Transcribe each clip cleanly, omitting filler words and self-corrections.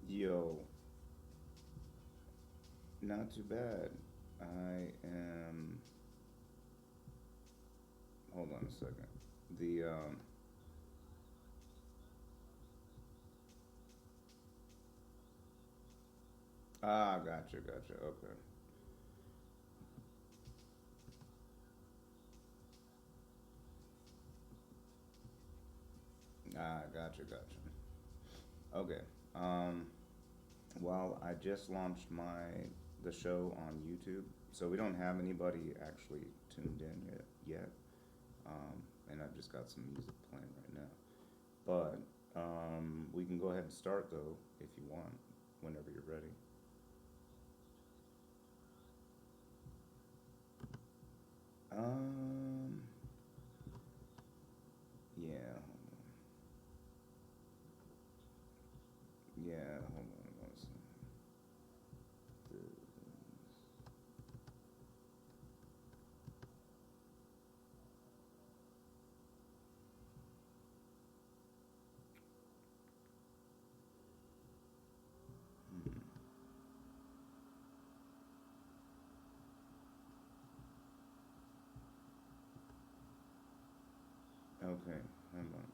Yo, not too bad. I am. Hold on a second. The Gotcha, gotcha. Okay. Gotcha, gotcha. Okay. Um, well, I just launched the show on YouTube, so we don't have anybody actually tuned in yet. And I've just got some music playing right now. But we can go ahead and start though if you want, whenever you're ready. Um, yeah, yeah. Hold on one second. Hmm. Okay, hold on.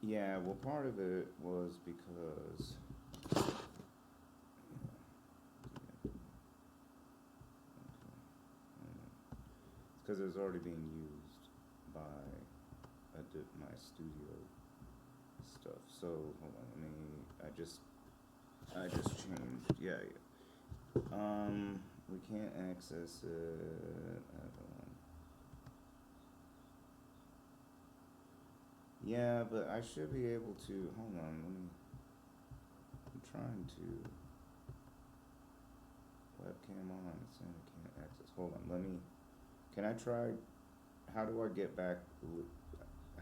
Yeah, well, part of it was because yeah, it's because it was already being used by my studio stuff. So hold on, let me. I just changed. Yeah, yeah. We can't access it. I don't. Yeah, but I should be able to. Hold on, let me. I'm trying to webcam on. It's saying I can't access. Hold on, let me. Can I try? How do I get back?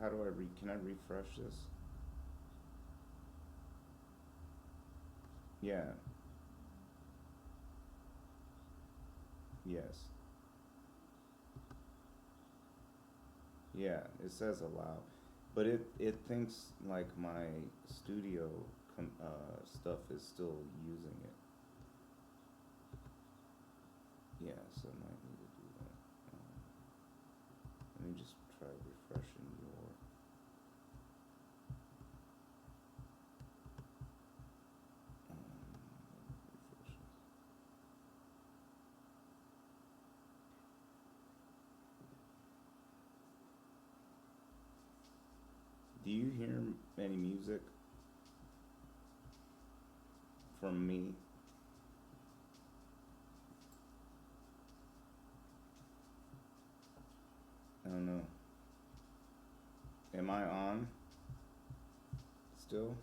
How do I Can I refresh this? Yeah. Yes. Yeah. It says allow, but it thinks like my studio stuff is still using it. Yeah. So I might need to do that. Let me just try refreshing your. Refresh this. Do you hear any music from me? I don't know. Am I on still?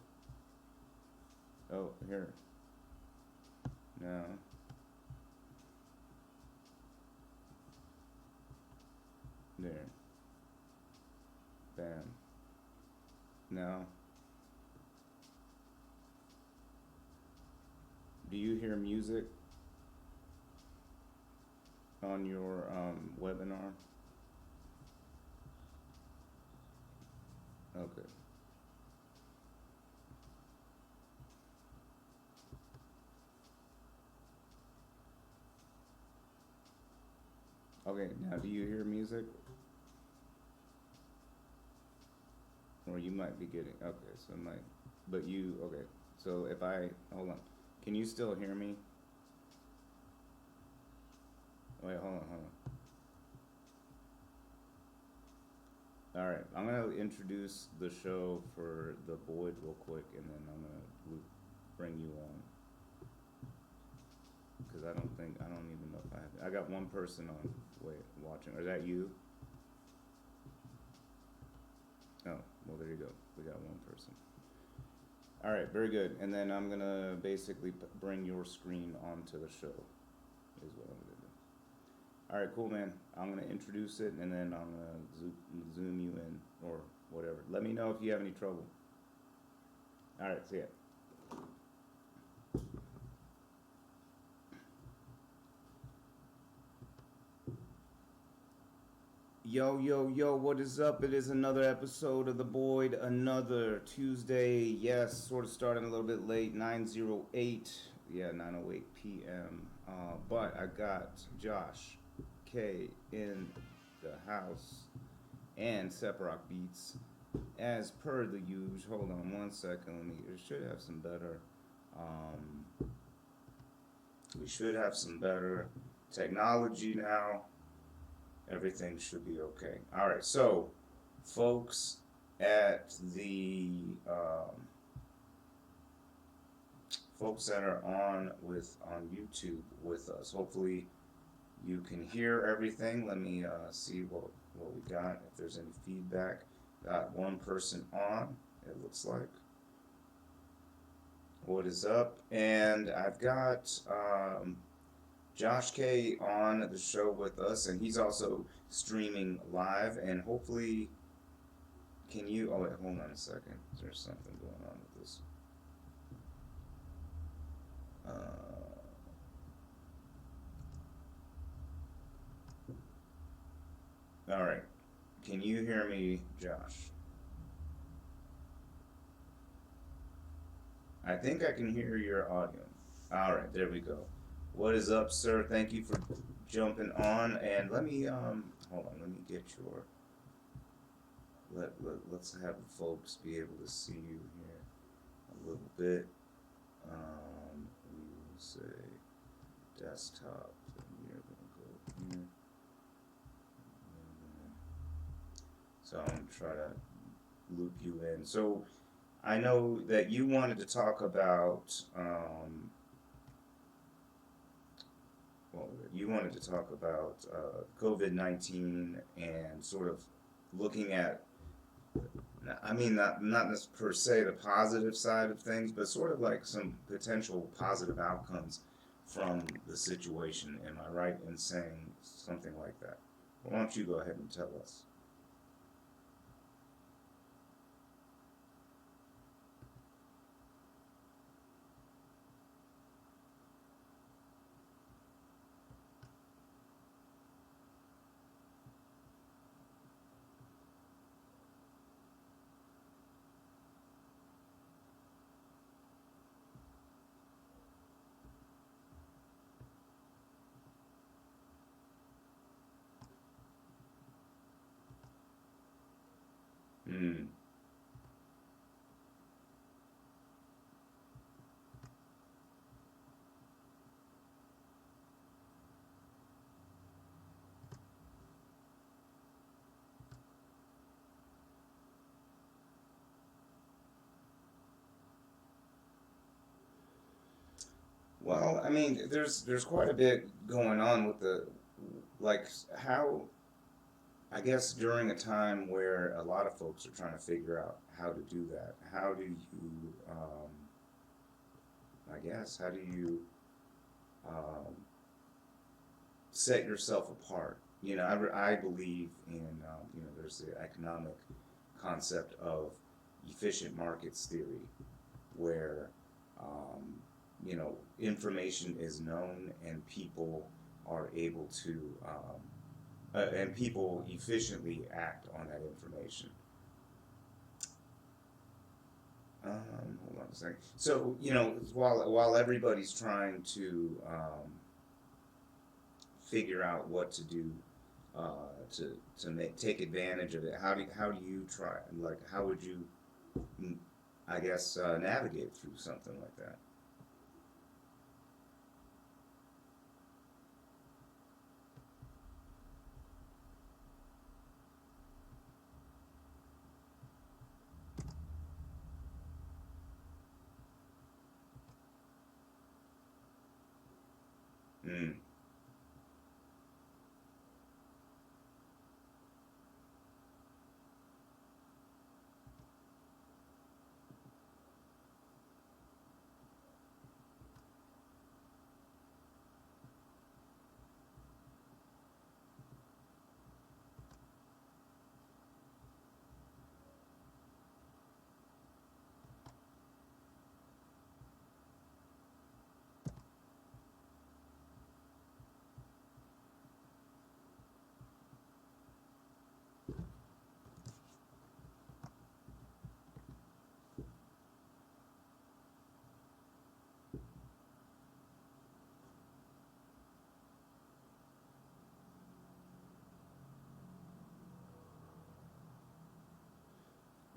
Oh, here. No. There. Bam. No. Do you hear music on your webinar? Okay. Okay, now do you hear music? Or you might be getting, okay, so it might, but you, okay. So if I, hold on. Can you still hear me? Wait, hold on. All right, I'm gonna introduce the show for the Boyd real quick, and then I'm gonna bring you on. Because I don't even know if I got one person on, wait, watching. Is that you? Oh, well, there you go. We got one person. All right, very good. And then I'm gonna basically bring your screen onto the show, is what I'm gonna do. All right, cool, man. I'm gonna introduce it, and then I'm gonna zoom you in, or whatever. Let me know if you have any trouble. All right, see ya. Yo, yo, yo, what is up? It is another episode of The Boyd, another Tuesday. Yes, sort of starting a little bit late, 9:08. Yeah, 9:08 p.m. But I got Josh K in the house and Separock Beats as per the usual. Hold on one second. We should have some better. We should have some better technology now. Everything should be okay. All right, so folks at the folks that are on YouTube with us, hopefully you can hear everything. Let me see what we got. If there's any feedback, got one person on. It looks like. What is up? And I've got Josh K on the show with us, and he's also streaming live. And hopefully, can you? Oh wait, hold on a second. There's something going on with this. All right, can you hear me, Josh? I think I can hear your audio. All right, there we go. What is up, sir? Thank you for jumping on. And let me hold on. Let me get your. Let's have the folks be able to see you here a little bit. We will say desktop. And you're gonna go here. So I'm gonna try to loop you in. So I know that you wanted to talk about. You wanted to talk about COVID-19 and sort of looking at, I mean, not per se the positive side of things, but sort of like some potential positive outcomes from the situation. Am I right in saying something like that? Why don't you go ahead and tell us? Hmm. Well, I mean, there's quite a bit going on with the, like, how, I guess during a time where a lot of folks are trying to figure out how to do that. How do you, I guess, how do you um, set yourself apart? You know, I believe in, there's the economic concept of efficient markets theory, where information is known and people are able to, and people efficiently act on that information. Hold on a second. So, while everybody's trying to figure out what to do take advantage of it? How do you try? Like, how would you, mm, I guess, navigate through something like that? Mm.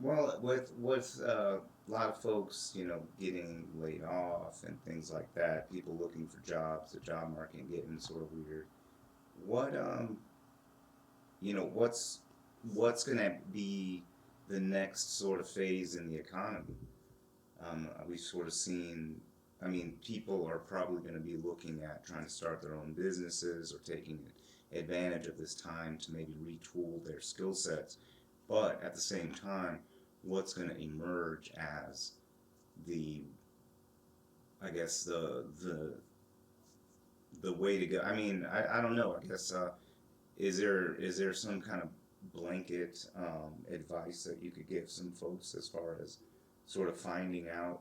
Well, with a lot of folks, getting laid off and things like that, people looking for jobs, the job market getting sort of weird. What what's gonna be the next sort of phase in the economy? We've sort of seen. I mean, people are probably going to be looking at trying to start their own businesses or taking advantage of this time to maybe retool their skill sets. But at the same time, what's going to emerge as the, I guess the way to go? I mean, I don't know. I guess is there some kind of blanket advice that you could give some folks as far as sort of finding out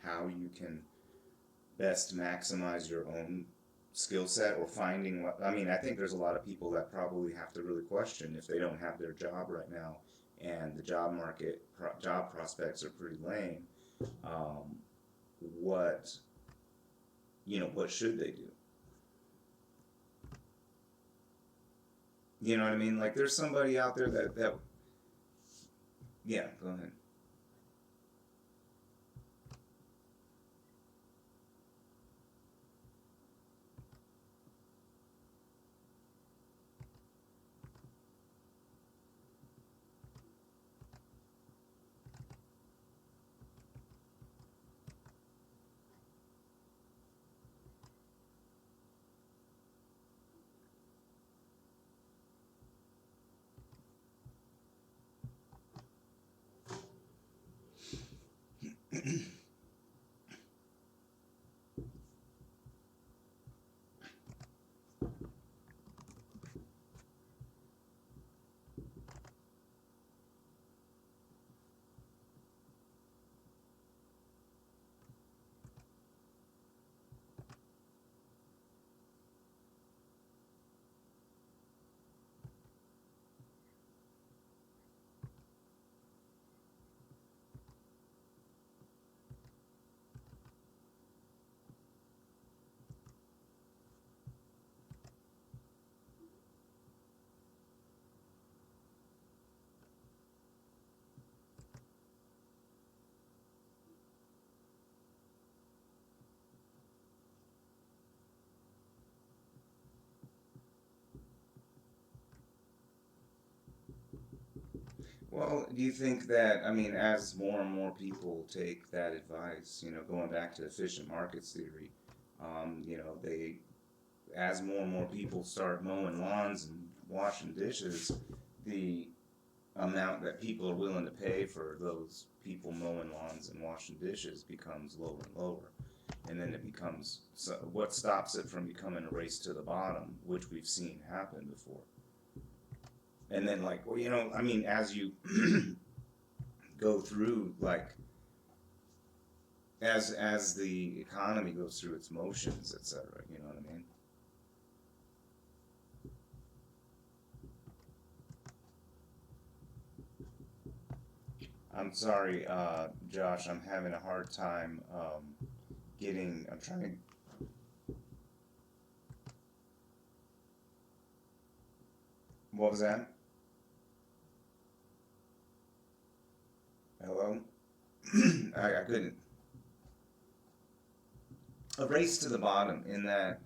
how you can best maximize your own skill set, or finding what I mean, I think there's a lot of people that probably have to really question if they don't have their job right now and the job prospects are pretty lame. um, what what should they do? You know what I mean? Like, there's somebody out there that yeah, go ahead. Well, do you think that, I mean, as more and more people take that advice, going back to efficient markets theory, they, as more and more people start mowing lawns and washing dishes, the amount that people are willing to pay for those people mowing lawns and washing dishes becomes lower and lower. And then it becomes, so what stops it from becoming a race to the bottom, which we've seen happen before. And then, like, well, I mean, as you go through, like, as the economy goes through its motions, etc. You know what I mean? I'm sorry, Josh. I'm having a hard time getting. I'm trying to. What was that? Hello? I couldn't. A race to the bottom in that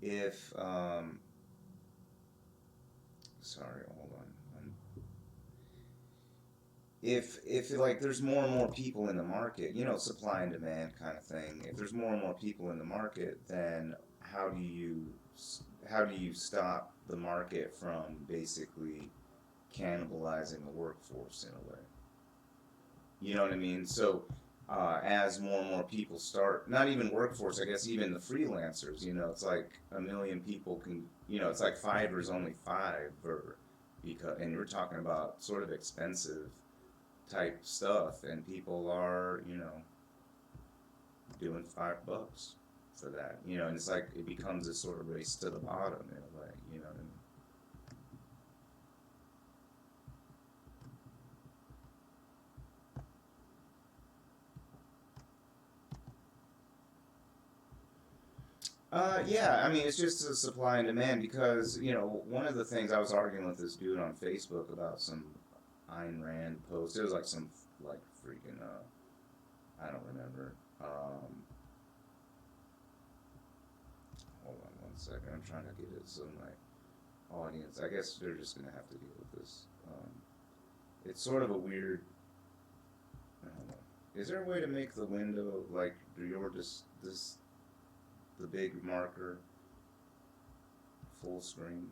if sorry, hold on. If like there's more and more people in the market, supply and demand kind of thing. If there's more and more people in the market, then how do you how do you stop the market from basically cannibalizing the workforce in a way? You know what I mean? So, as more and more people start, not even workforce, I guess even the freelancers, it's like a million people can, it's like Fiverr's only five, or because, and you're talking about sort of expensive type stuff, and people are, doing $5 for that, and it's like it becomes a sort of race to the bottom in a way, you know what I mean? Yeah, I mean, it's just a supply and demand because, one of the things I was arguing with this dude on Facebook about some Ayn Rand post. It was like some, like, freaking, I don't remember. Hold on one second. I'm trying to get it so my audience, I guess they're just going to have to deal with this. It's sort of a weird, I don't know. Is there a way to make the window, like, your, this, the big marker full screen?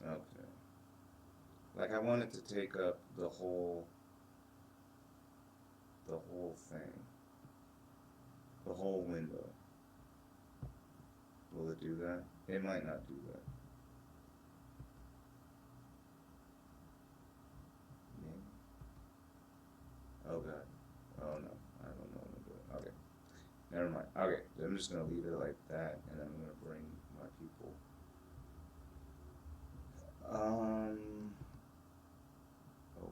Okay. Like I want it to take up the whole thing, the whole window. Will it do that? It might not do that. Maybe. Oh god. Oh no. I don't know what I'm doing. Okay. Never mind. Okay. I'm just gonna leave it like that, and I'm gonna bring my people. Oh,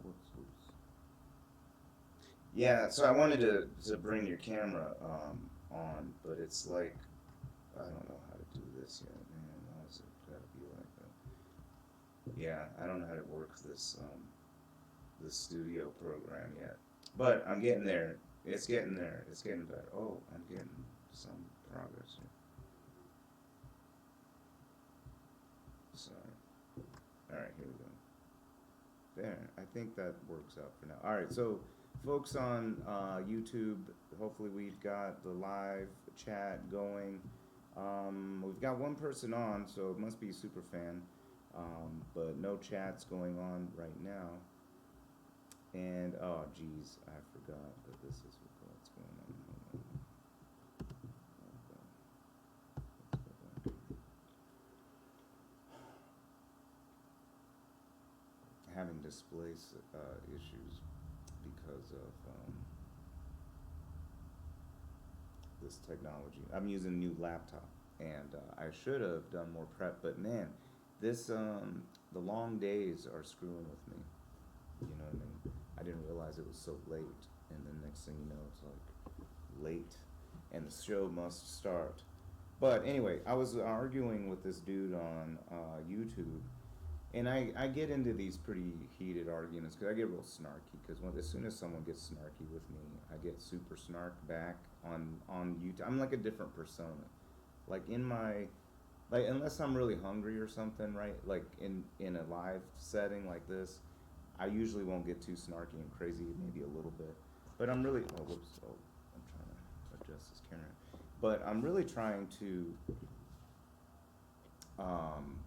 whoops. Yeah. So I wanted to bring your camera on, but it's like I don't know how to do this yet, man. Why is it gotta be like that? Yeah, I don't know how to work this studio program yet. But I'm getting there. It's getting there. It's getting better. Oh, I'm getting some progress here. Sorry. Alright, here we go. There. I think that works out for now. Alright, so folks on YouTube, hopefully we've got the live chat going. We've got one person on, so it must be a super fan. But no chats going on right now. And oh geez, I forgot that this is what's going on. Let's go back. Having display issues because of this technology. I'm using a new laptop, and I should have done more prep, but man, this the long days are screwing with me. You know what I mean? I didn't realize it was so late, and then next thing you know, it's like late, and the show must start. But anyway, I was arguing with this dude on YouTube, and I get into these pretty heated arguments because I get real snarky. Because as soon as someone gets snarky with me, I get super snark back on YouTube. I'm like a different persona. Like in my like unless I'm really hungry or something, right? Like in a live setting like this, I usually won't get too snarky and crazy, maybe a little bit. But I'm really whoops, I'm trying to adjust this camera. But I'm really trying to um,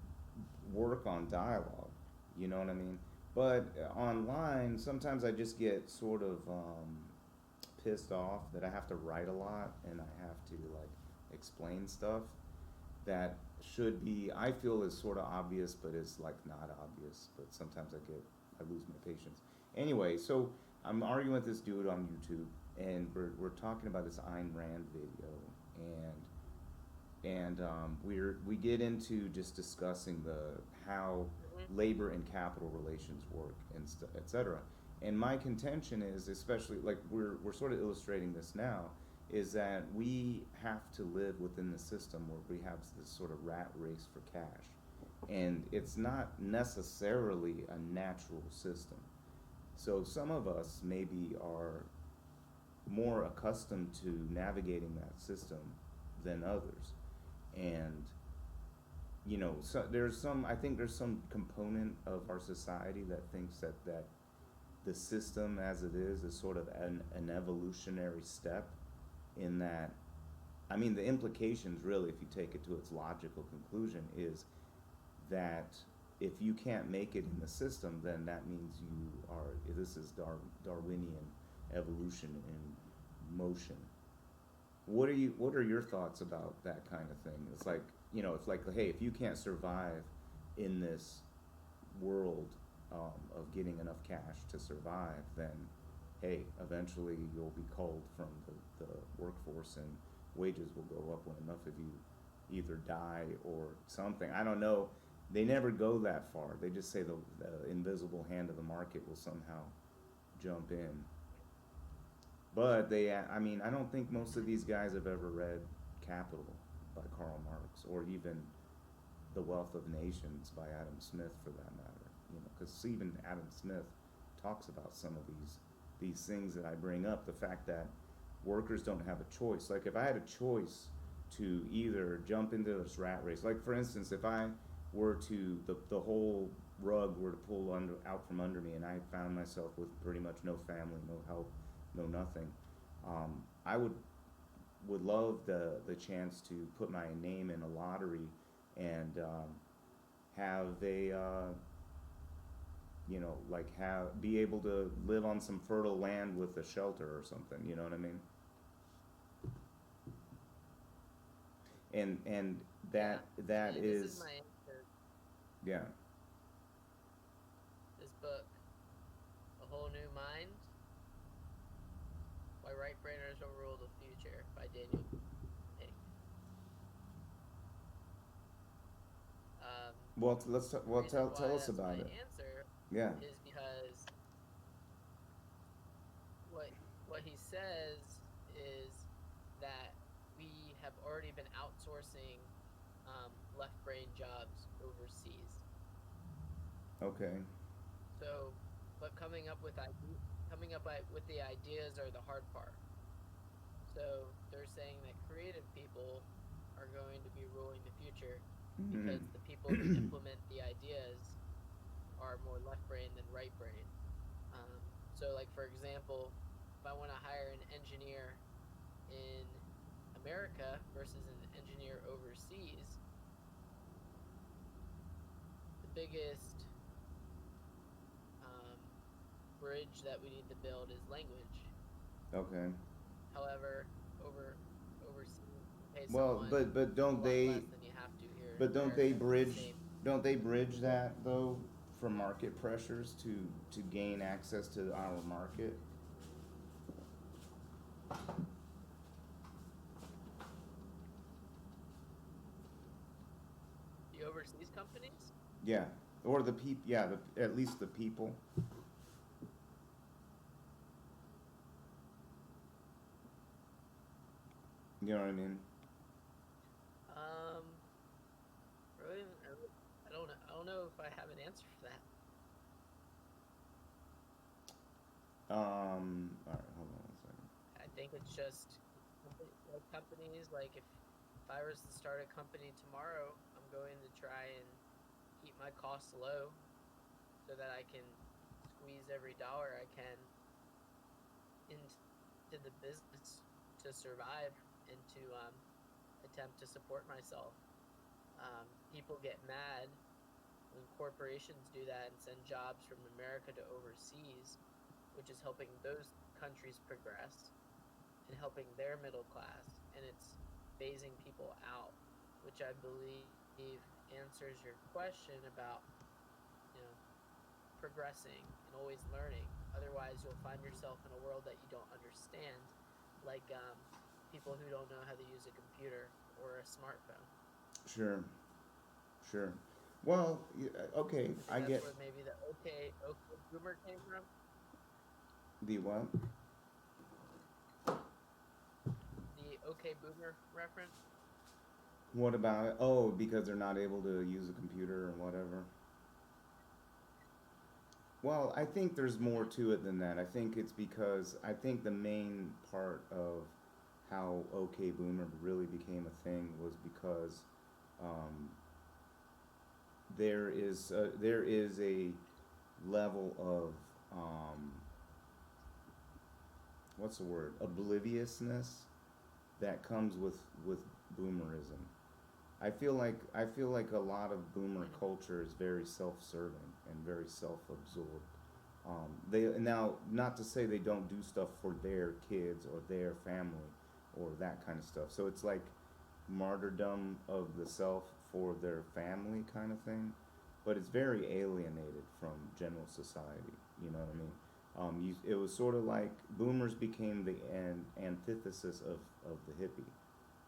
work on dialogue. You know what I mean? But online, sometimes I just get sort of pissed off that I have to write a lot and I have to like explain stuff that should be I feel is sort of obvious, but is like not obvious. But sometimes I lose my patience. Anyway, so I'm arguing with this dude on YouTube, and we're talking about this Ayn Rand video, and we get into just discussing the how Mm-hmm. labor and capital relations work, and et cetera. And my contention is, especially like we're sort of illustrating this now, is that we have to live within the system where we have this sort of rat race for cash. And it's not necessarily a natural system. So some of us maybe are more accustomed to navigating that system than others. And so I think there's some component of our society that thinks that the system as it is sort of an evolutionary step, in that, I mean, the implications really, if you take it to its logical conclusion, is that if you can't make it in the system, then that means this is Darwinian evolution in motion. What are your thoughts about that kind of thing? It's like, hey, if you can't survive in this world, of getting enough cash to survive, then hey, eventually you'll be culled from the workforce, and wages will go up when enough of you either die or something. I don't know. They never go that far. They just say the invisible hand of the market will somehow jump in. But I mean, I don't think most of these guys have ever read Capital by Karl Marx, or even The Wealth of Nations by Adam Smith, for that matter. Because even Adam Smith talks about some of these things that I bring up. The fact that workers don't have a choice. Like, if I had a choice to either jump into this rat race, like for instance, if I were to the whole rug were to pull out from under me, and I found myself with pretty much no family, no help, no nothing, I would love the chance to put my name in a lottery, and have like have be able to live on some fertile land with a shelter or something. You know what I mean? And Yeah. that See, this is is, my answer. yeah. This book, A Whole New Mind, Why Right Brainers Will Rule the Future by Daniel Pink. Um, Well, the well, reason tell why us that's about my it. answer Yeah. is because what what he says is that we have already been outsourcing left brain jobs overseas. Okay. So, but coming up with the ideas are the hard part. So they're saying that creative people are going to be ruling the future Mm. because the people who implement the ideas are more left brain than right brain. So, like for example, if I want to hire an engineer in America versus an engineer overseas, the biggest um, bridge that we need to build is language. Okay. However, over overseas, you pay Well, someone but a lot less than you have to here in but America for the same. don't they bridge that though, for market pressures to gain access to our market? The overseas companies. Yeah. Or the people, yeah, at least the people. You know what I mean? Um, really, I don't know. I don't know if I have an answer for that. All right, hold on one second. I think it's just companies. Like if I was to start a company tomorrow, I'm going to try and keep my costs low so that I can squeeze every dollar I can into the business to survive and to attempt to support myself. People get mad when corporations do that and send jobs from America to overseas, which is helping those countries progress and helping their middle class, and it's phasing people out, which I believe answers your question about, you know, progressing and always learning. Otherwise, you'll find yourself in a world that you don't understand, like people who don't know how to use a computer or a smartphone. Sure. Sure. Okay, I think I that's get where maybe the okay boomer came from. the what? The okay boomer reference. What about it? Oh, because they're not able to use a computer or whatever. Well, I think there's more Hmm. to it than that. I think it's because I think the main part of how OK Boomer really became a thing was because um, there is a level of what's the word, obliviousness that comes with boomerism. I feel like a lot of boomer Hmm. culture is very self-serving and very self-absorbed. They now, not to say they don't do stuff for their kids or their family or that kind of stuff. So it's like martyrdom of the self for their family kind of thing, but it's very alienated from general society. You know what I mean? It was sort of like boomers became the antithesis of the hippie.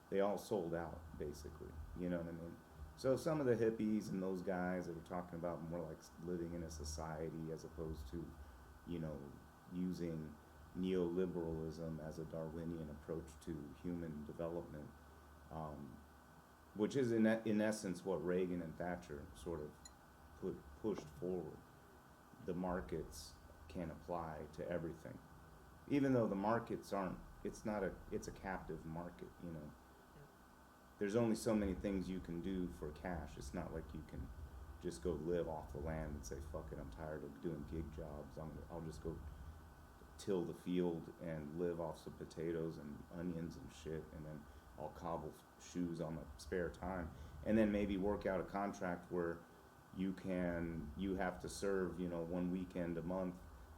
They all sold out basically. You know what I mean? So some of the hippies and those guys that are talking about more like living in a society as opposed to, you know, using neoliberalism as a Darwinian approach to human development, um, which is in essence what Reagan and Thatcher sort of pushed forward. The markets can apply to everything, even though the markets aren't. It's not a. It's a captive market. You know, there's only so many things you can do for cash. It's not like you can just go live off the land and say, fuck it, I'm tired of doing gig jobs. I'll just go till the field and live off some potatoes and onions and shit, and then I'll cobble shoes on my spare time. And then maybe work out a contract where you have to serve, you know, one weekend a month,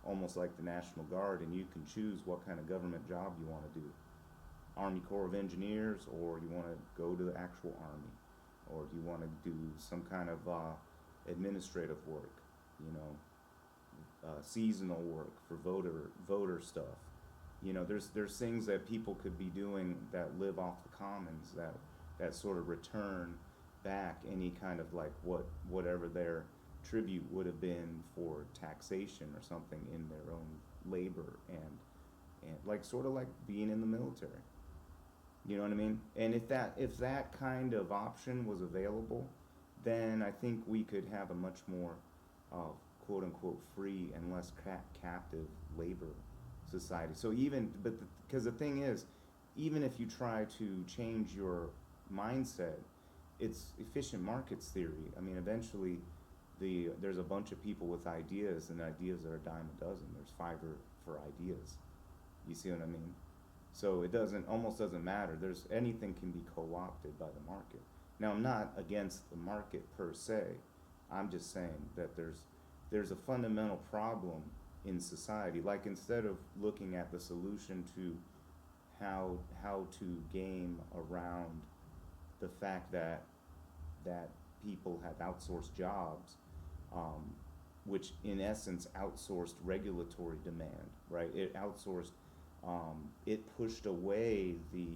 almost like the National Guard, and you can choose what kind of government job you want to do. Army Corps of Engineers, or you want to go to the actual Army, or do you want to do some kind of administrative work, you know, seasonal work for voter stuff. You know, there's things that people could be doing that live off the commons that sort of return back any kind of like whatever their tribute would have been for taxation or something in their own labor and like sort of like being in the military. You know what I mean? And if that kind of option was available, then I think we could have a much more uh, quote unquote free and less captive labor society. So even but because the thing is, even if you try to change your mindset, it's efficient markets theory. I mean, eventually, there's a bunch of people with ideas, and ideas are a dime a dozen. There's fiver for ideas. You see what I mean? So it doesn't almost doesn't matter. There's anything can be co-opted by the market. Now I'm not against the market per se. I'm just saying that there's a fundamental problem in society. Like instead of looking at the solution to how to game around the fact that people have outsourced jobs, um, which in essence outsourced regulatory demand, right? It pushed away the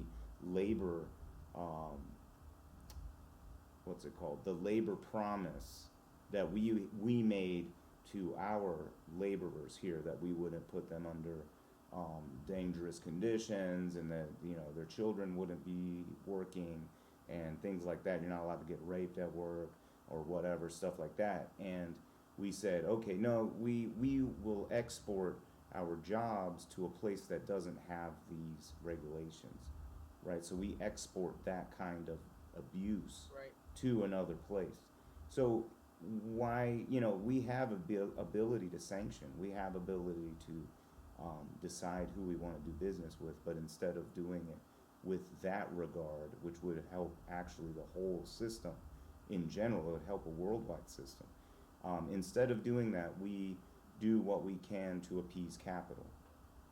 labor, um, what's it called? The labor promise that we made to our laborers here, that we wouldn't put them under dangerous conditions, and that their children wouldn't be working and things like that. You're not allowed to get raped at work or whatever stuff like that. And we said, okay, no, we will export our jobs to a place that doesn't have these regulations, right? So we export that kind of abuse Right. to another place. So why, we have ability to sanction, we have ability to decide who we want to do business with, but instead of doing it with that regard, which would help actually the whole system in general, it would help a worldwide system. Instead of doing that, we do what we can to appease capital,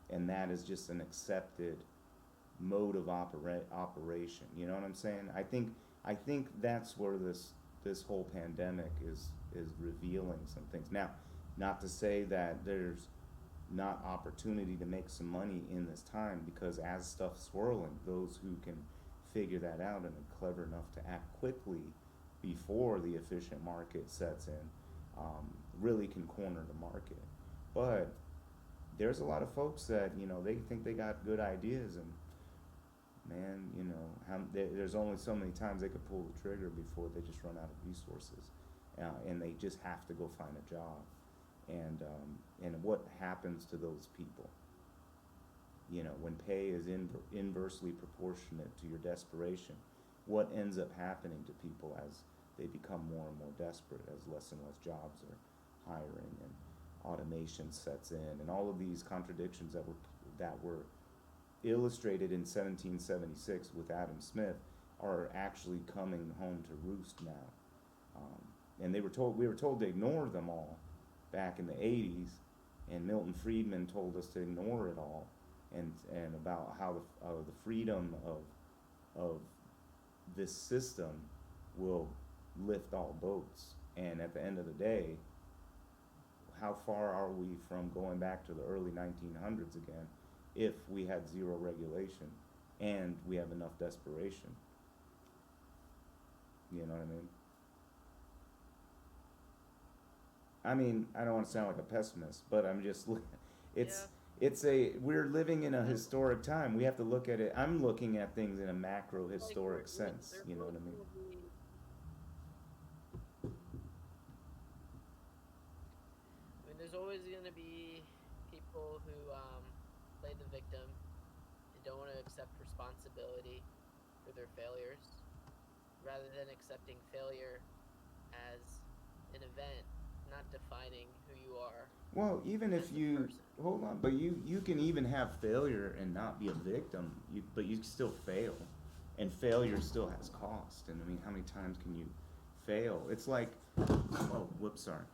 and that is just an accepted mode of operation. You know what I'm saying? I think that's where this whole pandemic is revealing some things. Now, not to say that there's not opportunity to make some money in this time, because as stuff's swirling, those who can figure that out and are clever enough to act quickly before the efficient market sets in, really can corner the market. But there's a lot of folks that, they think they got good ideas, and man, there's only so many times they could pull the trigger before they just run out of resources, and they just have to go find a job. And what happens to those people? When pay is inversely proportionate to your desperation, what ends up happening to people as they become more and more desperate, as less and less jobs are hiring, and automation sets in, and all of these contradictions that were illustrated in 1776 with Adam Smith are actually coming home to roost now. And we were told to ignore them all back in the 80s, and Milton Friedman told us to ignore it all, and about how the freedom of this system will lift all boats. And at the end of the day, how far are we from going back to the early 1900s again if we had zero regulation and we have enough desperation? You know what I mean? I don't want to sound like a pessimist, but I'm just, we're living in a historic time. We have to look at it. I'm looking at things in a macro historic sense. You know what I mean? There's always going to be people who play the victim and don't want to accept responsibility for their failures, rather than accepting failure as an event, not defining who you are. Well, even if you hold on, but you can even have failure and not be a victim, but you can still fail, and failure still has cost. And I mean, how many times can you fail? It's like, oh, whoops, sorry,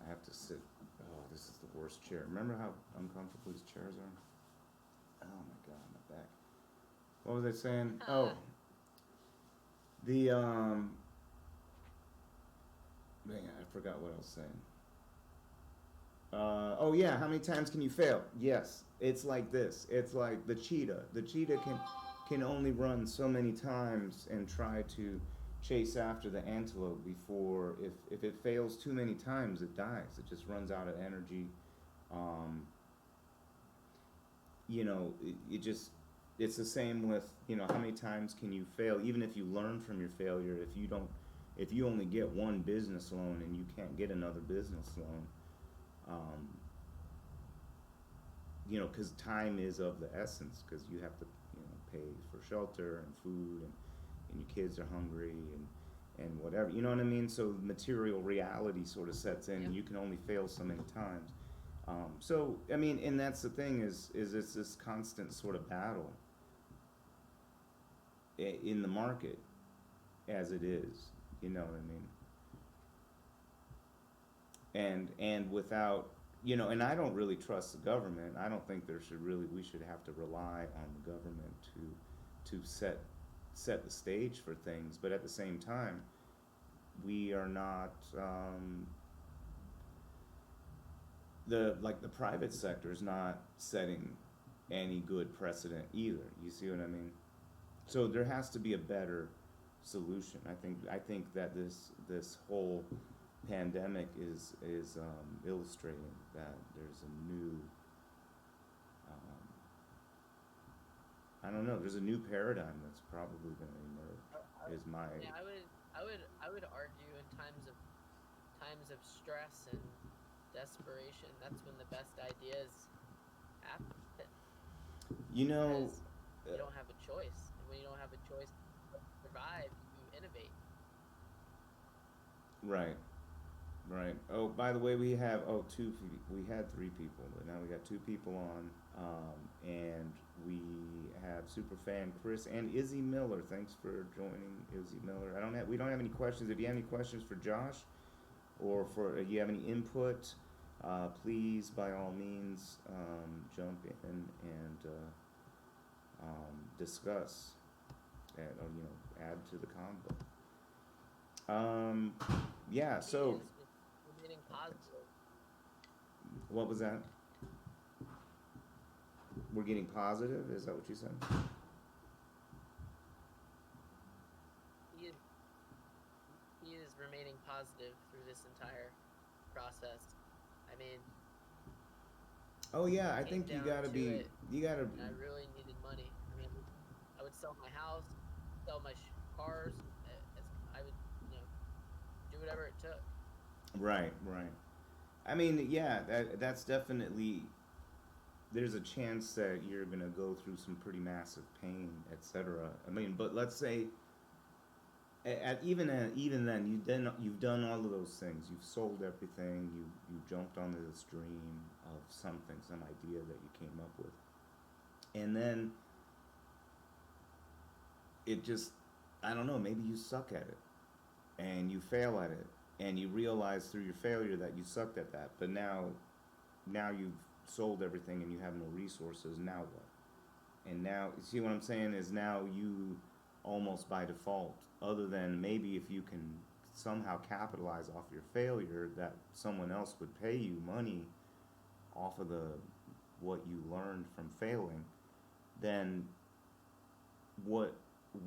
I have to sit. Oh, this is the worst chair. Remember how uncomfortable these chairs are? Oh my God, my back. What was I saying? Oh, the man, I forgot what I was saying. Oh yeah, how many times can you fail? Yes, it's like this. It's like the cheetah. The cheetah can only run so many times and try to chase after the antelope before, if it fails too many times, it dies. It just runs out of energy. It's the same with, how many times can you fail? Even if you learn from your failure, if you only get one business loan and you can't get another business loan, because time is of the essence, because you have to, pay for shelter and food, and your kids are hungry, and whatever, you know what I mean? So material reality sort of sets in, and you can only fail so many times. So, I mean, and that's the thing is it's this constant sort of battle in the market as it is, you know what I mean? And without, and I don't really trust the government. I don't think we should have to rely on the government to set the stage for things. But at the same time, we are not, the private sector is not setting any good precedent either. You see what I mean? So there has to be a better solution. I think that this whole pandemic is illustrating that there's a new, I don't know, there's a new paradigm that's probably going to emerge. I would argue in times of stress and desperation, that's when the best ideas happen. You know, you don't have a choice. And when you don't have a choice to survive, you innovate. Right. Oh, by the way, we had 3 people, but now we got 2 people on, and we have superfan Chris and Izzy Miller. Thanks for joining, Izzy Miller. We don't have any questions. If you have any questions for Josh, or you have any input, please by all means jump in and discuss, and add to the convo. Yeah. So. Positive. What was that? We're getting positive? Is that what you said? remaining positive through this entire process. I mean, Oh yeah, it I came think down to it, you gotta, and I really needed money. I mean, I would sell my house, sell my cars, as I would, you know, do whatever it took. right, right. I mean, yeah, that's definitely, there's a chance that you're gonna go through some pretty massive pain, etc. I mean, but let's say even then you've done all of those things. You've sold everything. You jumped onto this dream of something, some idea that you came up with, and then it just, I don't know, maybe you suck at it and you fail at it and you realize through your failure that you sucked at that. But now you've sold everything and you have no resources. Now what? And now, you see what I'm saying, is now you almost by default, other than maybe if you can somehow capitalize off your failure, that someone else would pay you money off of the what you learned from failing, then what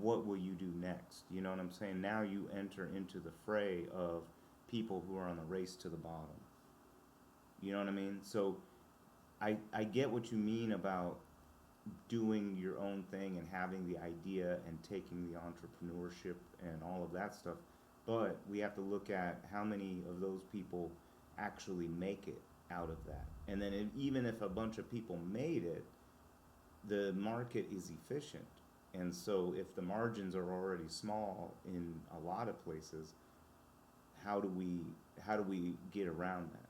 what will you do next? You know what I'm saying? Now you enter into the fray of people who are on the race to the bottom. You know what I mean? So I get what you mean about doing your own thing and having the idea and taking the entrepreneurship and all of that stuff. But we have to look at how many of those people actually make it out of that. And then even if a bunch of people made it, the market is efficient. And so if the margins are already small in a lot of places, how do we how do we get around that?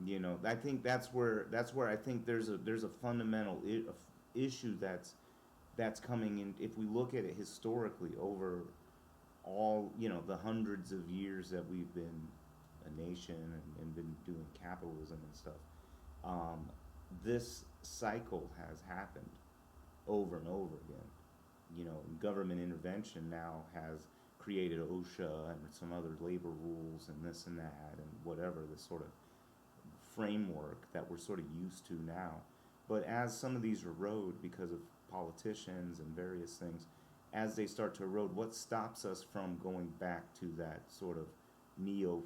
You know, I think that's where I think there's a fundamental issue that's coming in. If we look at it historically over all, you know, the hundreds of years that we've been a nation and been doing capitalism and stuff, um, this cycle has happened over and over again. You know, government intervention now has created OSHA and some other labor rules and this and that and whatever, this sort of framework that we're sort of used to now. But as some of these erode because of politicians and various things, as they start to erode, what stops us from going back to that sort of neo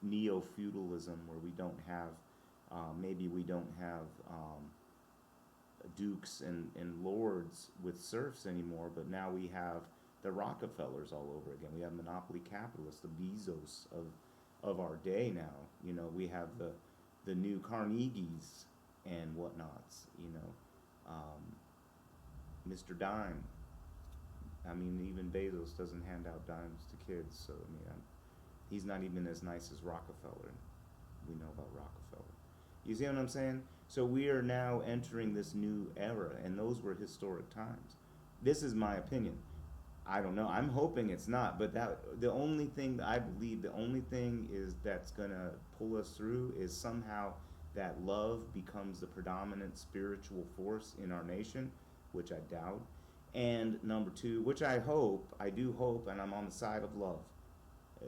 neo feudalism where we don't have, maybe we don't have dukes and lords with serfs anymore, but now we have the Rockefellers all over again. We have monopoly capitalists, the Bezos of our day now. You know, we have the new Carnegies and whatnots. You know, Mr. Dime. I mean, even Bezos doesn't hand out dimes to kids. So I mean, he's not even as nice as Rockefeller. We know about Rockefeller. You see what I'm saying? So we are now entering this new era, and those were historic times. This is my opinion. I don't know. I'm hoping it's not, but that the only thing that I believe, the only thing is that's gonna pull us through is somehow that love becomes the predominant spiritual force in our nation, which I doubt. And number two, which I hope, I do hope, and I'm on the side of love. eh,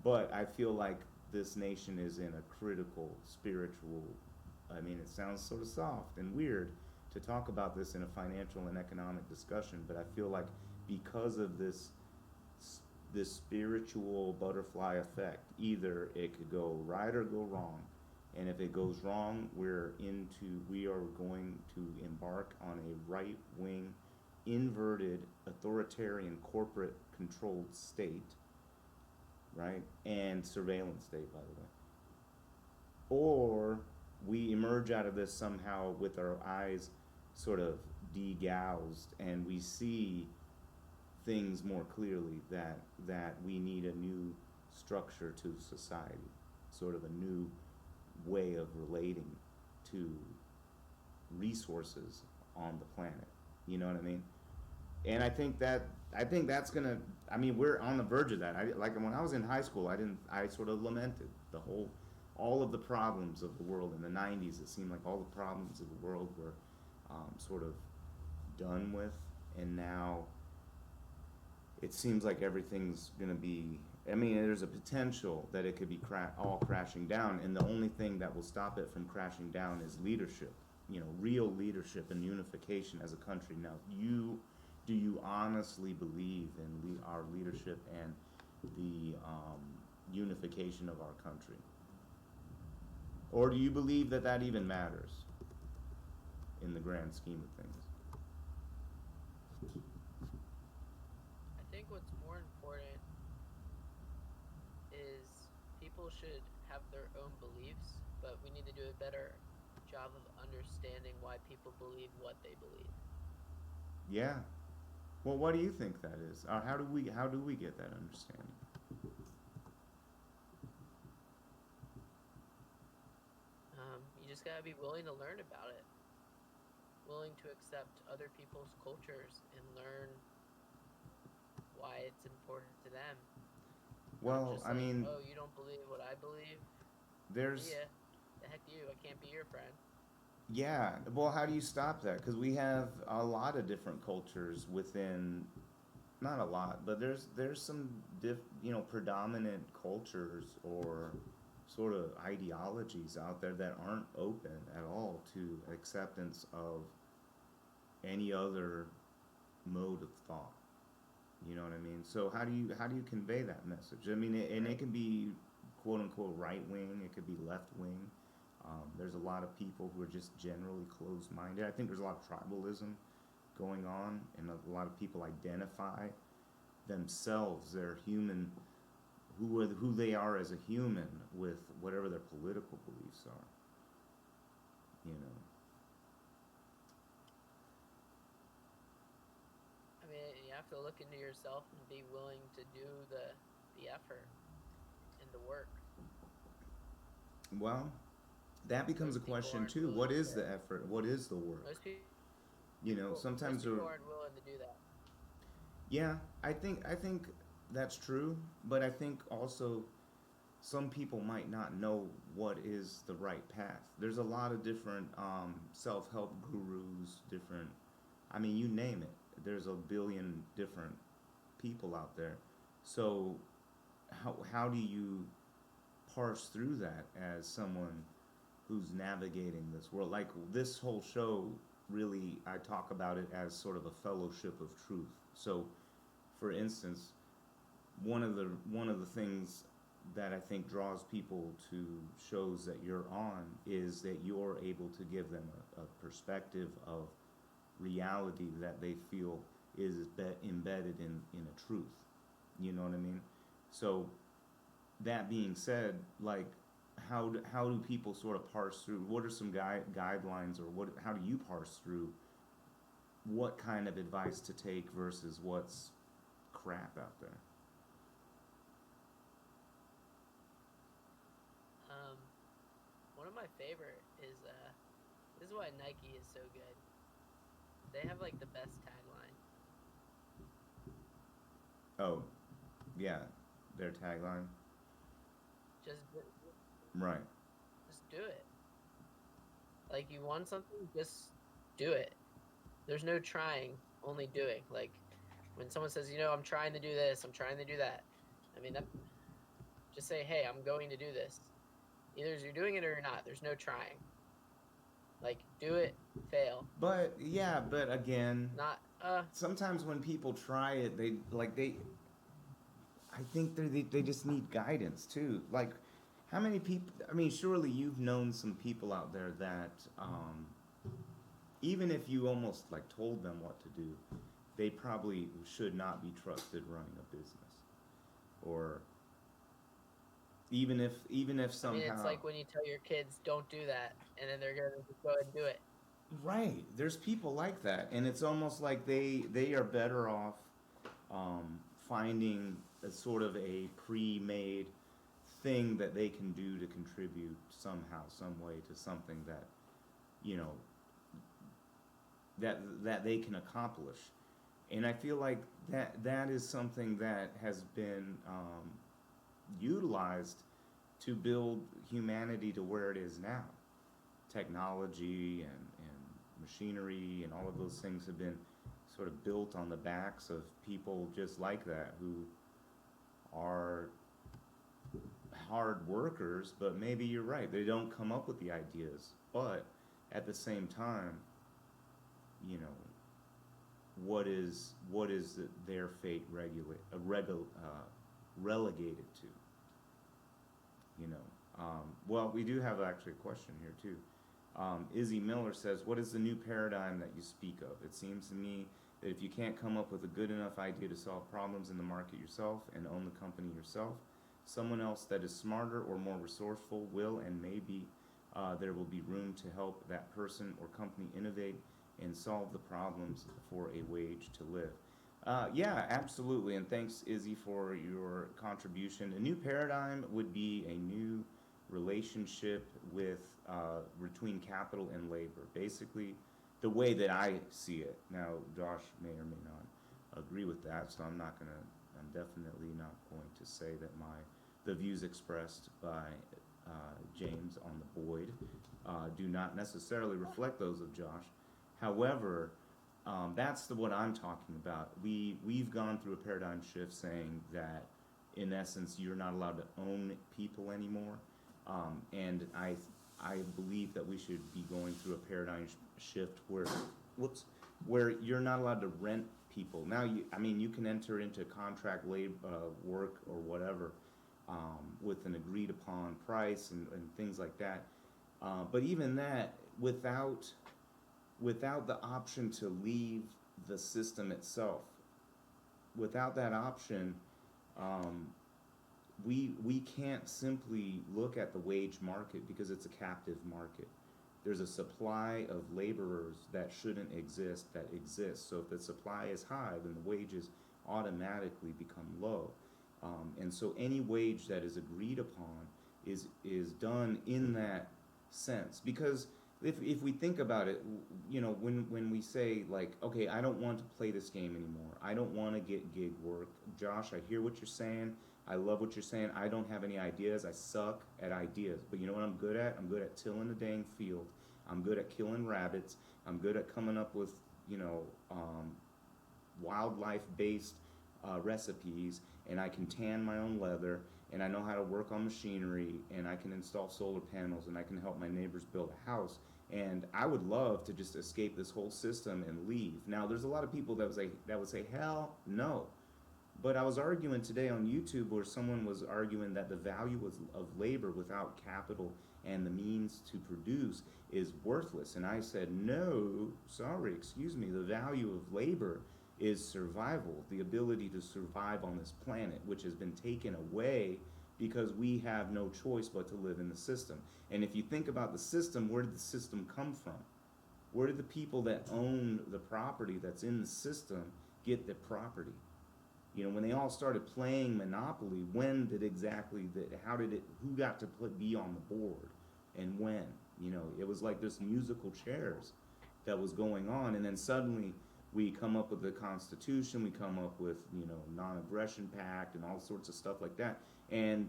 But I feel like this nation is in a critical spiritual. I mean, it sounds sort of soft and weird to talk about this in a financial and economic discussion, but I feel like because of this spiritual butterfly effect, either it could go right or go wrong. And if it goes wrong, we are going to embark on a right wing, inverted, authoritarian, corporate controlled state, right? And surveillance state, by the way. Or we emerge out of this somehow with our eyes sort of degoused and we see things more clearly, that we need a new structure to society, sort of a new way of relating to resources on the planet. You know what I mean? And I think that's gonna. I mean, we're on the verge of that. Like when I was in high school, I sort of lamented all of the problems of the world in the '90s. It seemed like all the problems of the world were sort of done with, and now it seems like everything's gonna be. I mean, there's a potential that it could be all crashing down, and the only thing that will stop it from crashing down is leadership. You know, real leadership and unification as a country. Now, do you honestly believe in our leadership and the unification of our country? Or do you believe that that even matters in the grand scheme of things? I think what's more important is people should have their own beliefs, but we need to do a better job of understanding why people believe what they believe. Yeah. Well, what do you think that is? How do we get that understanding? You just gotta be willing to learn about it, willing to accept other people's cultures and learn why it's important to them. Not Well, just I like, mean, oh, you don't believe what I believe? See there's ya. The heck you, I can't be your friend. yeah. Well, how do you stop that? Because we have a lot of different cultures within, not a lot, but there's some predominant cultures or sort of ideologies out there that aren't open at all to acceptance of any other mode of thought. You know what I mean? So how do you convey that message? I mean, and it Right. can be quote unquote right wing. It could be left wing. There's a lot of people who are just generally closed minded. I think there's a lot of tribalism going on, and a lot of people identify themselves, their human, who they are as a human, with whatever their political beliefs are. You know. I mean, you have to look into yourself and be willing to do the effort and the work. Well, that becomes a Most people question aren't too. What willing is to. the effort? What is the work? Most people. Sometimes Most there. people aren't willing to do that. Yeah, I think that's true, but I think also some people might not know what is the right path. There's a lot of different self-help gurus, different, I mean, you name it. There's a billion different people out there. So how do you parse through that as someone who's navigating this world? Like this whole show, really, I talk about it as sort of a fellowship of truth. So, for instance, one of the things that I think draws people to shows that you're on is that you're able to give them a perspective of reality that they feel is embedded in a truth. You know what I mean? So that being said, like how do people sort of parse through? What are some guidelines, or how do you parse through what kind of advice to take versus what's crap out there? Um, One of my favorite is this is why Nike is so good. They have like the best tagline. Oh, yeah, their tagline. Just Right. just do it. Like you want something, just do it. There's no trying, only doing. Like when someone says, I'm trying to do this, I'm trying to do that. I mean, just say, hey, I'm going to do this. Either you're doing it or you're not. There's no trying. Like do it, fail. But yeah, but again, Not sometimes when people try it, I think they just need guidance too. Like, how many people? I mean, surely you've known some people out there that, even if you almost like told them what to do, they probably should not be trusted running a business, or even if I mean, it's somehow. like when you tell your kids don't do that, and then they're gonna just go ahead and do it. Right, there's people like that, and it's almost like they are better off finding a sort of a pre-made thing that they can do to contribute somehow, some way to something that you know that they can accomplish. And I feel like that is something that has been utilized to build humanity to where it is now. Technology and machinery and all of those things have been sort of built on the backs of people just like that, who are hard workers, but maybe you're right, they don't come up with the ideas. But at the same time, you know, their fate relegated to? You know. Well, we do have actually a question here too. Izzy Miller says, "What is the new paradigm that you speak of? It seems to me that if you can't come up with a good enough idea to solve problems in the market yourself and own the company yourself, someone else that is smarter or more resourceful will, and maybe there will be room to help that person or company innovate and solve the problems for a wage to live." Yeah, absolutely. And thanks, Izzy, for your contribution. A new paradigm would be a new relationship with between capital and labor. Basically, the way that I see it. Now, Josh may or may not agree with that, so I'm definitely not going to say that the views expressed by James on the Boyd do not necessarily reflect those of Josh. However, that's what I'm talking about. We've gone through a paradigm shift saying that, in essence, you're not allowed to own people anymore, and I believe that we should be going through a paradigm shift where you're not allowed to rent people. Now, you can enter into contract work or whatever with an agreed upon price and things like that. But even that, without the option to leave the system itself, without that option, we can't simply look at the wage market because it's a captive market. There's a supply of laborers that shouldn't exist that exists. So if the supply is high, then the wages automatically become low. And so any wage that is agreed upon is done in that sense. Because if we think about it, when we say, like, okay, I don't want to play this game anymore, I don't want to get gig work. Josh, I hear what you're saying. I love what you're saying. I don't have any ideas. I suck at ideas. But you know what I'm good at? I'm good at tilling the dang field. I'm good at killing rabbits. I'm good at coming up with, wildlife-based recipes, and I can tan my own leather, and I know how to work on machinery, and I can install solar panels, and I can help my neighbors build a house. And I would love to just escape this whole system and leave. Now, there's a lot of people that would say, hell no. But I was arguing today on YouTube where someone was arguing that the value of labor without capital and the means to produce is worthless. And I said, no, sorry, excuse me, the value of labor is survival, the ability to survive on this planet, which has been taken away because we have no choice but to live in the system. And if you think about the system, where did the system come from? Where did the people that own the property that's in the system get the property? When they all started playing Monopoly, when did exactly who got to be on the board and when? It was like this musical chairs that was going on, and then suddenly we come up with the Constitution, we come up with, non-aggression pact and all sorts of stuff like that. And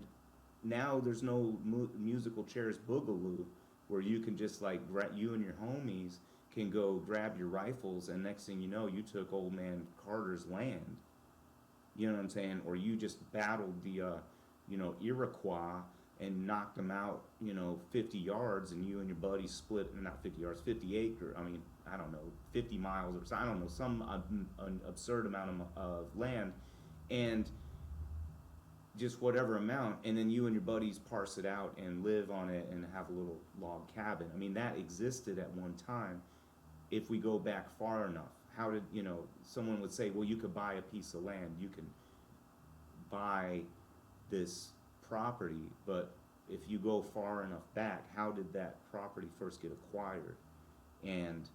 now there's no musical chairs boogaloo where you can just you and your homies can go grab your rifles, and next thing you know, you took old man Carter's land. You know what I'm saying? Or you just battled the, Iroquois and knocked them out, 50 yards, and you and your buddies split, not 50 yards, 50 acres, 50 miles or so, I don't know, some absurd amount of land, and just whatever amount, and then you and your buddies parse it out and live on it and have a little log cabin. That existed at one time. If we go back far enough, how did, someone would say, well, you could buy a piece of land, you can buy this property, but if you go far enough back, how did that property first get acquired? And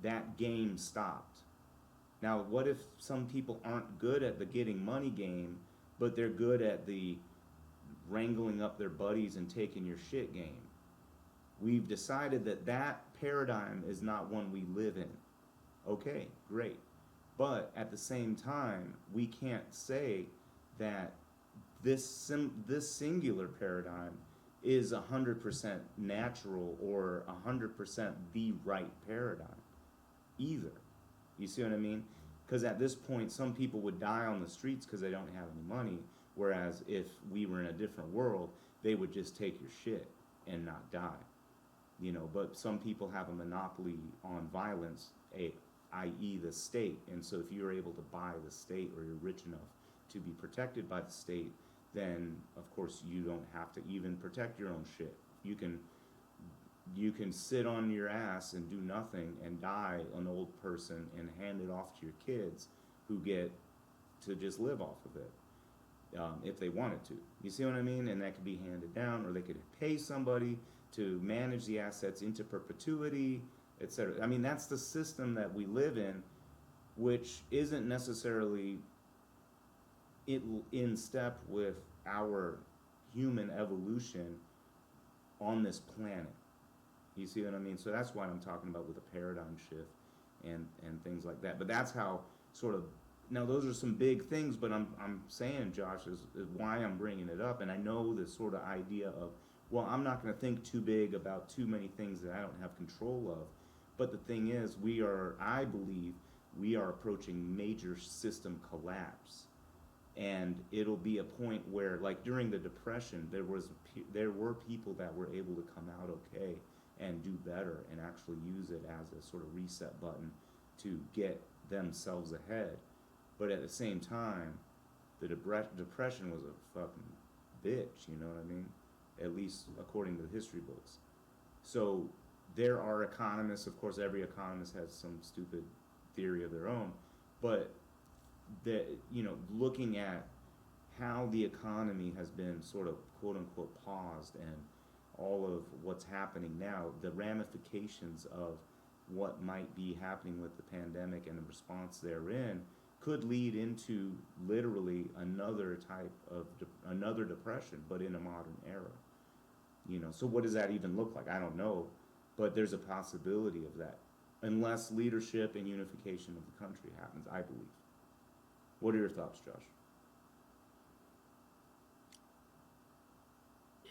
that game stopped. Now, what if some people aren't good at the getting money game, but they're good at the wrangling up their buddies and taking your shit game? We've decided that paradigm is not one we live in. Okay, great. But at the same time, we can't say that this singular paradigm is 100% natural or 100% the right paradigm either. You see what I mean? Because at this point, some people would die on the streets because they don't have any money, whereas if we were in a different world, they would just take your shit and not die. But some people have a monopoly on violence, i.e. the state. And so if you're able to buy the state, or you're rich enough to be protected by the state, then of course you don't have to even protect your own shit. You can sit on your ass and do nothing and die an old person and hand it off to your kids, who get to just live off of it, if they wanted to. You see what I mean? And that could be handed down, or they could pay somebody to manage the assets into perpetuity, etc. I mean, that's the system that we live in, which isn't necessarily in step with our human evolution on this planet. You see what I mean? So that's what I'm talking about with a paradigm shift and things like that. But that's how sort of, now those are some big things, but I'm saying, Josh, is why I'm bringing it up. And I know this sort of idea of, well, I'm not going to think too big about too many things that I don't have control of. But the thing is, I believe we are approaching major system collapse. And it'll be a point where, like during the Depression, there were people that were able to come out okay and do better and actually use it as a sort of reset button to get themselves ahead. But at the same time, the Depression was a fucking bitch, you know what I mean? At least according to the history books. So there are economists, of course, every economist has some stupid theory of their own, but looking at how the economy has been sort of quote unquote paused, and all of what's happening now, the ramifications of what might be happening with the pandemic and the response therein could lead into literally another type of another depression, but in a modern era. So what does that even look like? I don't know, but there's a possibility of that, unless leadership and unification of the country happens, I believe. What are your thoughts, Josh?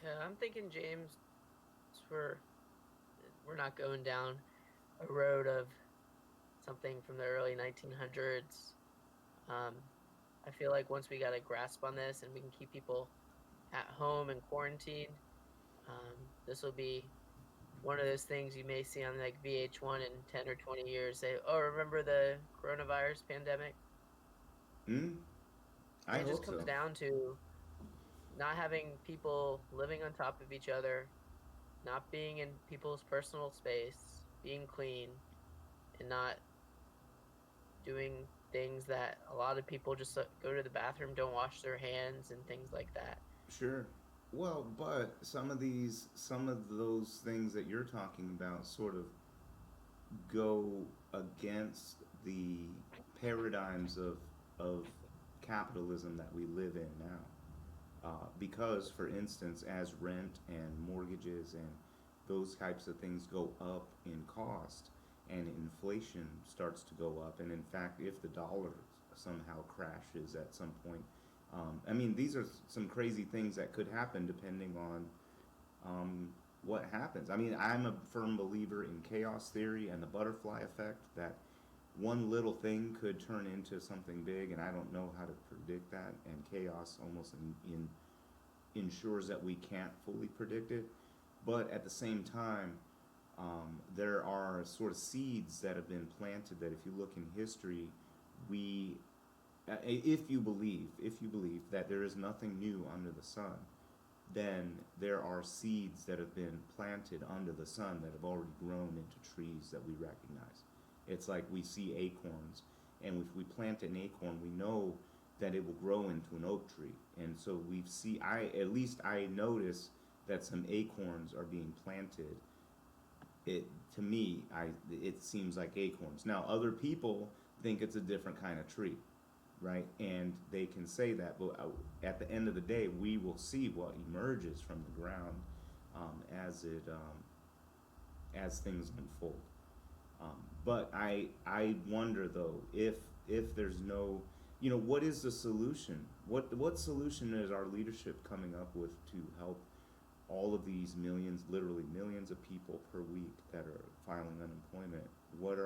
Yeah, I'm thinking, James, we're not going down a road of something from the early 1900s. I feel like once we got a grasp on this and we can keep people at home and quarantined, this will be one of those things you may see on like VH1 in 10 or 20 years. Say, oh, remember the coronavirus pandemic? I It just hope comes so. down to not having people living on top of each other, not being in people's personal space, being clean, and not doing things that a lot of people just go to the bathroom, don't wash their hands, and things like that. Sure. Well, but some of those things that you're talking about sort of go against the paradigms of capitalism that we live in now. Because, for instance, as rent and mortgages and those types of things go up in cost, and inflation starts to go up, and in fact, if the dollar somehow crashes at some point, I mean, these are some crazy things that could happen depending on what happens. I mean, I'm a firm believer in chaos theory and the butterfly effect, that one little thing could turn into something big, and I don't know how to predict that. And chaos almost ensures that we can't fully predict it. But at the same time, there are sort of seeds that have been planted that, if you look in history, we, if you believe that there is nothing new under the sun, then there are seeds that have been planted under the sun that have already grown into trees that we recognize. It's like we see acorns, and if we plant an acorn, we know that it will grow into an oak tree. And so I notice that some acorns are being planted. To me, it seems like acorns. Now, other people think it's a different kind of tree, right? And they can say that, but at the end of the day, we will see what emerges from the ground as things unfold. But I wonder though, if there's no, what is the solution? What solution is our leadership coming up with to help all of these millions, literally millions of people per week that are filing unemployment? What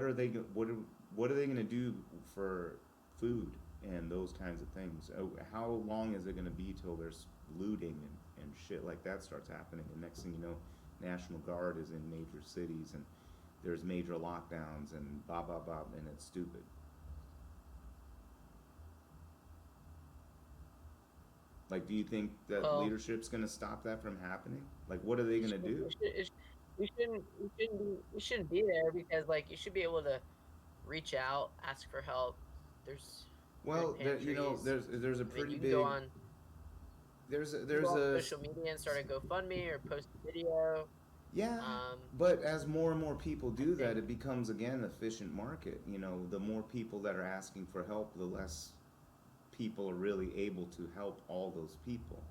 are they going to do for food and those kinds of things? How long is it going to be till there's looting and shit like that starts happening? And next thing you know, National Guard is in major cities, and there's major lockdowns and blah blah blah, and it's stupid. Like, do you think that Well, leadership's going to stop that from happening? Like, what are they it going to should, do? it should, it, sh- we shouldn't be there because like you should be able to reach out, ask for help. There's food Well, pantries. there's a I mean, pretty big you can go there's on a social media and start a GoFundMe or post a video. yeah, Um, but as more and more people I do that, think it becomes again an efficient market. The more people that are asking for help, the less people are really able to help all those people,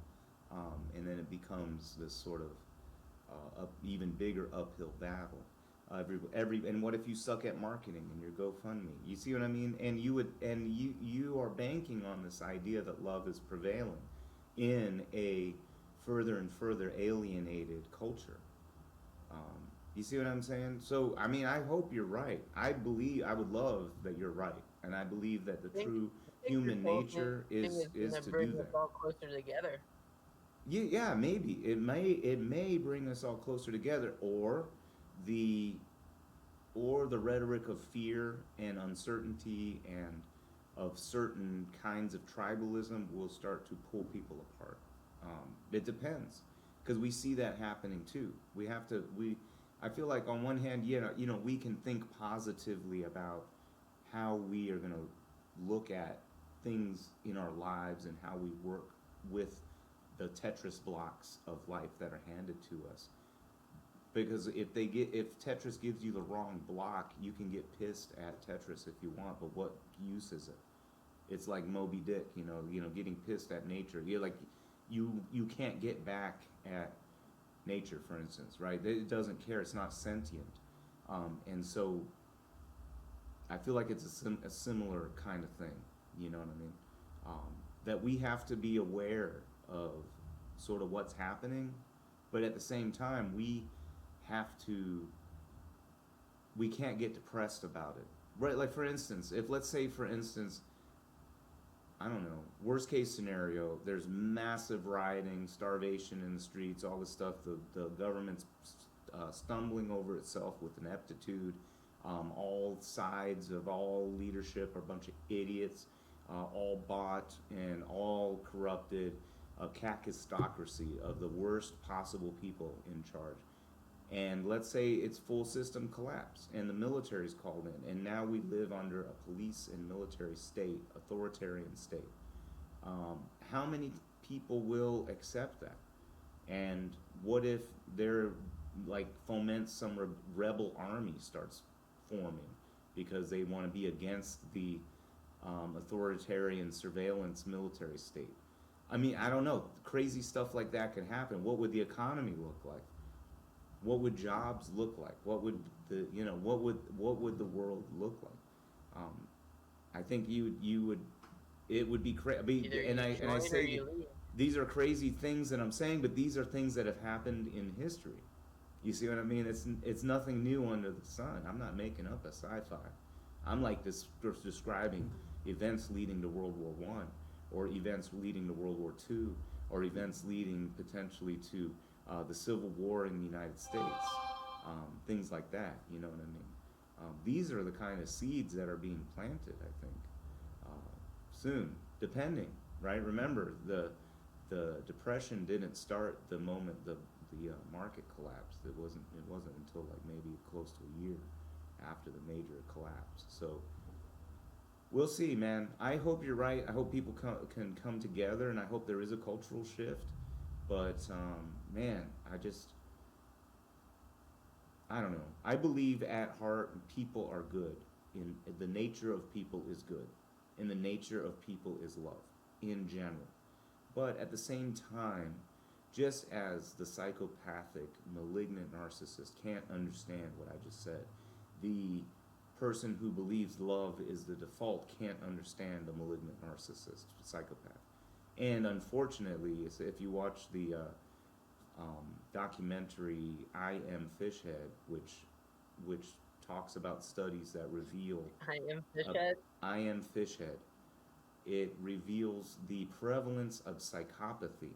and then it becomes this sort of even bigger uphill battle. And what if you suck at marketing in your GoFundMe? You see what I mean? And you are banking on this idea that love is prevailing in a further and further alienated culture. You see what I'm saying? So I mean, I hope you're right. I would love that you're right, and I believe that the think true I think this human whole nature thing is is is gonna to bring do us that. all closer together. Yeah, yeah, maybe it may bring us all closer together, the the rhetoric of fear and uncertainty and of certain kinds of tribalism will start to pull people apart. It depends, because we see that happening too. I feel like on one hand, we can think positively about how we are going to look at things in our lives and how we work with the Tetris blocks of life that are handed to us. Because if Tetris gives you the wrong block, you can get pissed at Tetris if you want, but what use is it? It's like Moby Dick, getting pissed at nature. You're like, you can't get back at nature, for instance, right? It doesn't care. It's not sentient, and so I feel like it's a similar kind of thing. You know what I mean? That we have to be aware of sort of what's happening, but at the same time, have to we can't get depressed about it, right? Like, for instance, if let's say, for instance, I don't know, worst case scenario, there's massive rioting, starvation in the streets, all this stuff. The government's stumbling over itself with ineptitude. All sides of all leadership are a bunch of idiots, all bought and all corrupted. A kakistocracy of the worst possible people in charge. And let's say it's full system collapse and the military's called in, and now we live under a police and military state, authoritarian state. How many people will accept that? And what if there, like, foments some rebel army starts forming because they want to be against the authoritarian surveillance military state? I mean, I don't know. Crazy stuff like that could happen. What would the economy look like? What would jobs look like? What would the world look like? I think you would it would be crazy. Either And you I join or say you leave. these are crazy things that I'm saying, but these are things that have happened in history. You see what I mean? It's nothing new under the sun. I'm not making up a sci-fi. I'm like this describing events leading to World War One, or events leading to World War Two, or events leading potentially to the Civil War in the United States, things like that. You know what I mean? These are the kind of seeds that are being planted, I think, soon, depending, right? Remember, the depression didn't start the moment the market collapsed. It wasn't until like maybe close to a year after the major collapse. So we'll see, man. I hope you're right. I hope people can come together, and I hope there is a cultural shift. But man, I don't know. I believe at heart people are good. In the nature of people is good. In the nature of people is love, in general. But at the same time, just as the psychopathic, malignant narcissist can't understand what I just said, the person who believes love is the default can't understand the malignant narcissist, psychopath. And unfortunately, if you watch the documentary "I Am Fishhead," which talks about studies that reveal I am uh, fishhead. "I Am Fishhead," it reveals the prevalence of psychopathy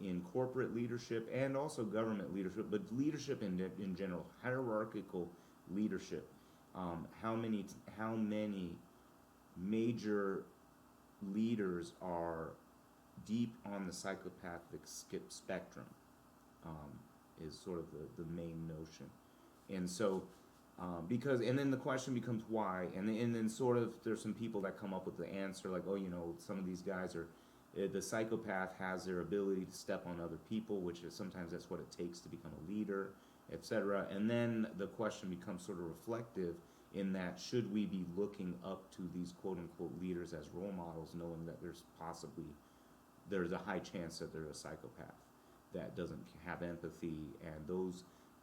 in corporate leadership and also government leadership, but leadership in general, hierarchical leadership. How many major leaders are deep on the psychopathic spectrum, um, is sort of the main notion. And so, because, and then the question becomes why, and then sort of there's some people that come up with the answer like, oh, some of these guys are, the psychopath has their ability to step on other people, which is sometimes that's what it takes to become a leader, etc. And then the question becomes sort of reflective in that should we be looking up to these quote unquote leaders as role models, knowing that there's a high chance that they're a psychopath that doesn't have empathy, and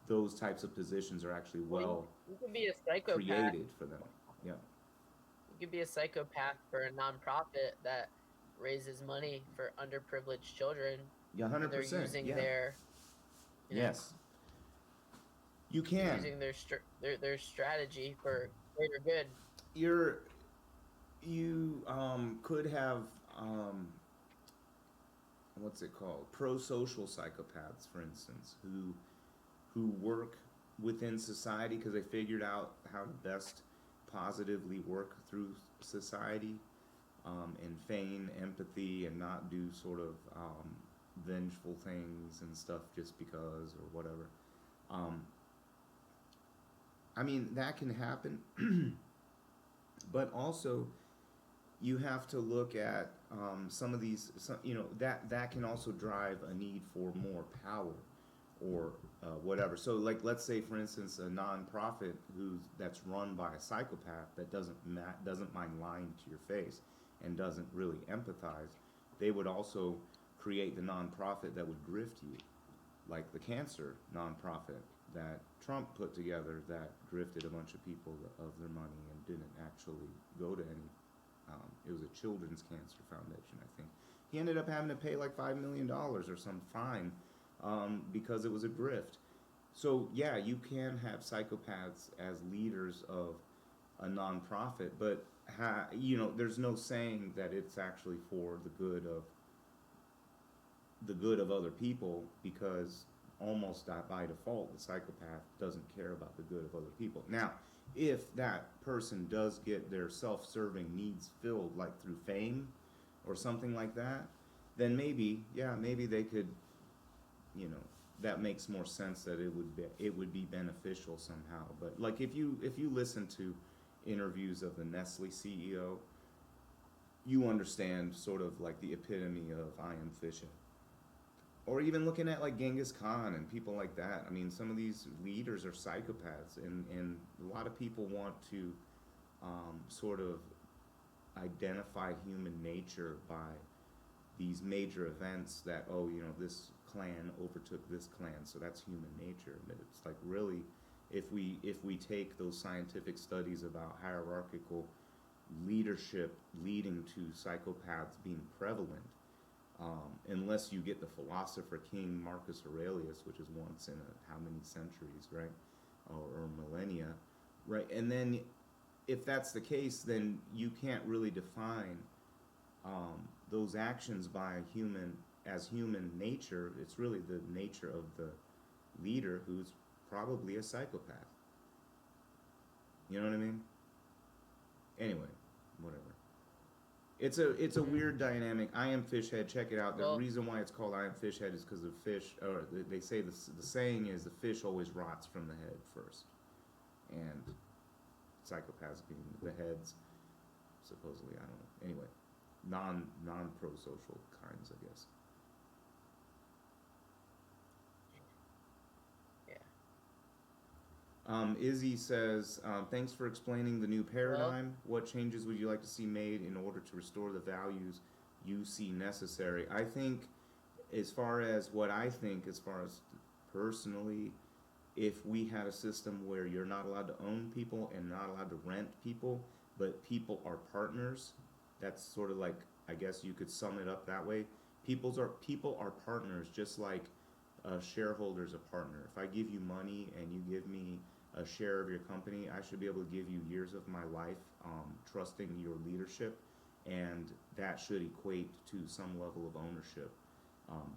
those types of positions are actually You could be a psychopath. created for them. Yeah. You could be a psychopath for a nonprofit that raises money for underprivileged children. Yeah, 100%. They're using yeah. their Yes. You can. using their strategy for greater good. You could have what's it called? Pro-social psychopaths, for instance, who work within society because they figured out how to best positively work through society, and feign empathy and not do sort of vengeful things and stuff just because or whatever. I mean, that can happen, but also you have to look at some of these, that can also drive a need for more power or whatever. So, like, let's say, for instance, a nonprofit that's run by a psychopath that doesn't mind lying to your face and doesn't really empathize, they would also create the nonprofit that would grift you, like the cancer nonprofit that Trump put together that grifted a bunch of people of their money and didn't actually go to any. It was a children's cancer foundation, I think. He ended up having to pay like $5 million or some fine because it was a grift. So yeah, you can have psychopaths as leaders of a nonprofit, but there's no saying that it's actually for the good of other people, because almost by default the psychopath doesn't care about the good of other people. Now, if that person does get their self-serving needs filled, like through fame or something like that, then maybe they could, that makes more sense, that it would be beneficial somehow. But like if you listen to interviews of the Nestle CEO, you understand sort of like the epitome of I am Fisher. Or even looking at like Genghis Khan and people like that. I mean, some of these leaders are psychopaths, and a lot of people want to sort of identify human nature by these major events that, this clan overtook this clan, so that's human nature. But it's like, really, if we take those scientific studies about hierarchical leadership leading to psychopaths being prevalent, unless you get the philosopher King Marcus Aurelius, which is once in how many centuries, right, or millennia, right? And then, if that's the case, then you can't really define those actions by human nature. It's really the nature of the leader, who's probably a psychopath. You know what I mean? Anyway, whatever. It's a weird dynamic. I am Fishhead. Check it out. The reason why it's called I am Fishhead is because the fish, or they say the saying is the fish always rots from the head first, and psychopaths being the heads, supposedly. I don't know. Anyway, non pro-social kinds, I guess. Izzy says, thanks for explaining the new paradigm. What changes would you like to see made in order to restore the values you see necessary? I think, as far as personally, if we had a system where you're not allowed to own people and not allowed to rent people, but people are partners, that's sort of like, I guess you could sum it up that way. People are partners, just like a shareholder's a partner. If I give you money and you give me a share of your company, I should be able to give you years of my life, trusting your leadership, and that should equate to some level of ownership.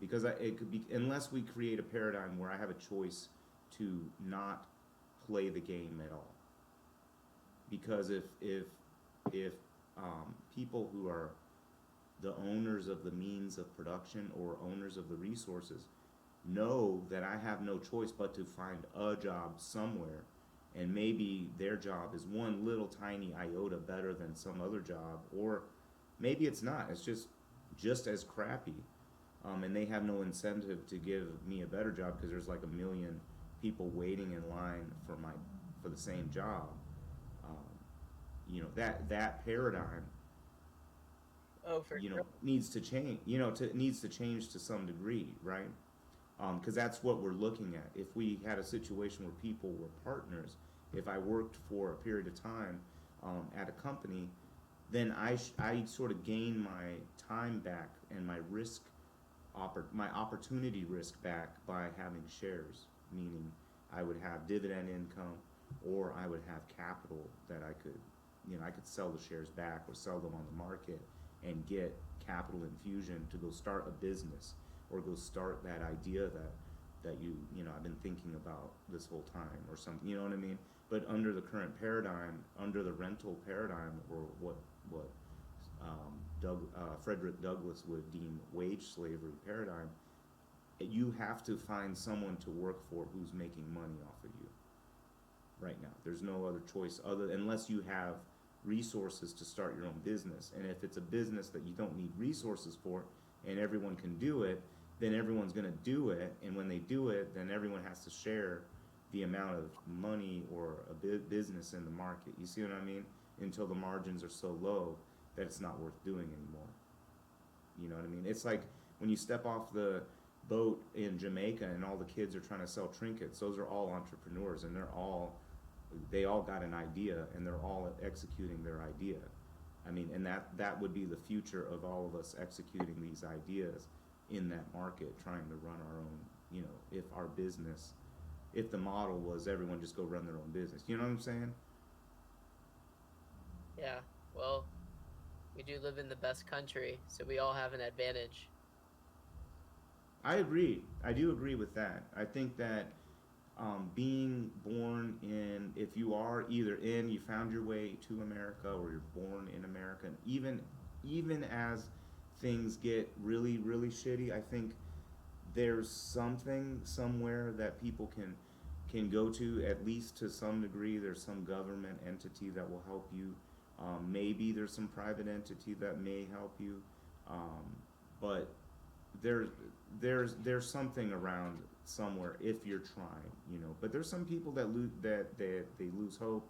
Because it could be, unless we create a paradigm where I have a choice to not play the game at all. Because if people who are the owners of the means of production or owners of the resources know that I have no choice but to find a job somewhere, and maybe their job is one little tiny iota better than some other job, or maybe it's not, it's just as crappy, and they have no incentive to give me a better job because there's like a million people waiting in line for the same job. um, that paradigm, Oh, for sure. needs to change. Needs to change to some degree, right? Because that's what we're looking at. If we had a situation where people were partners, if I worked for a period of time at a company, then I sort of gain my time back and my opportunity risk back by having shares, meaning I would have dividend income, or I would have capital that I could sell the shares back or sell them on the market and get capital infusion to go start a business or go start that idea that I've been thinking about this whole time or something. You know what I mean? But under the current paradigm, under the rental paradigm, or what Frederick Douglass would deem wage slavery paradigm, you have to find someone to work for who's making money off of you right now. There's no other choice unless you have resources to start your own business. And if it's a business that you don't need resources for and everyone can do it, then everyone's going to do it. And when they do it, then everyone has to share the amount of money or a business in the market. You see what I mean? Until the margins are so low that it's not worth doing anymore. You know what I mean? It's like when you step off the boat in Jamaica and all the kids are trying to sell trinkets. Those are all entrepreneurs, and they all got an idea, and they're all executing their idea. I mean, and that would be the future of all of us executing these ideas in that market, trying to run our own. If the model was everyone just go run their own business. You know what I'm saying? Yeah. Well, we do live in the best country, so we all have an advantage. I agree. I do agree with that. I think that being born in, if you are you found your way to America, or you're born in America, and even as things get really, really shitty, I think there's something somewhere that people can go to, at least to some degree. There's some government entity that will help you. Maybe there's some private entity that may help you, but there there's something around somewhere if you're trying. But there's some people that they lose hope,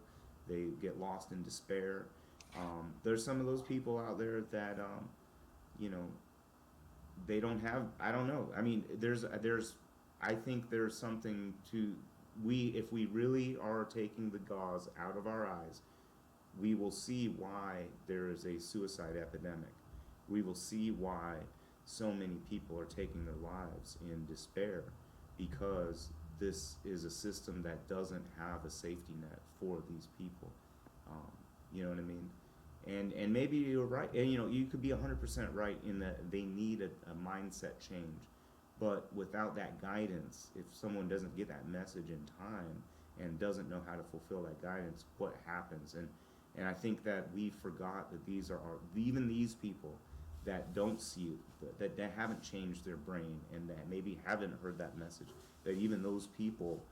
they get lost in despair. There's some of those people out there that you know they don't have, I don't know, I mean, there's I think there's something to, if we really are taking the gauze out of our eyes, we will see why there is a suicide epidemic. We will see why so many people are taking their lives in despair, because this is a system that doesn't have a safety net for these people. You know what I mean? And maybe you're right, and you could be 100% right in that they need a mindset change. But without that guidance, if someone doesn't get that message in time and doesn't know how to fulfill that guidance, what happens? And I think that we forgot that even these people that don't see it, that haven't changed their brain, and that maybe haven't heard that message, that even those people,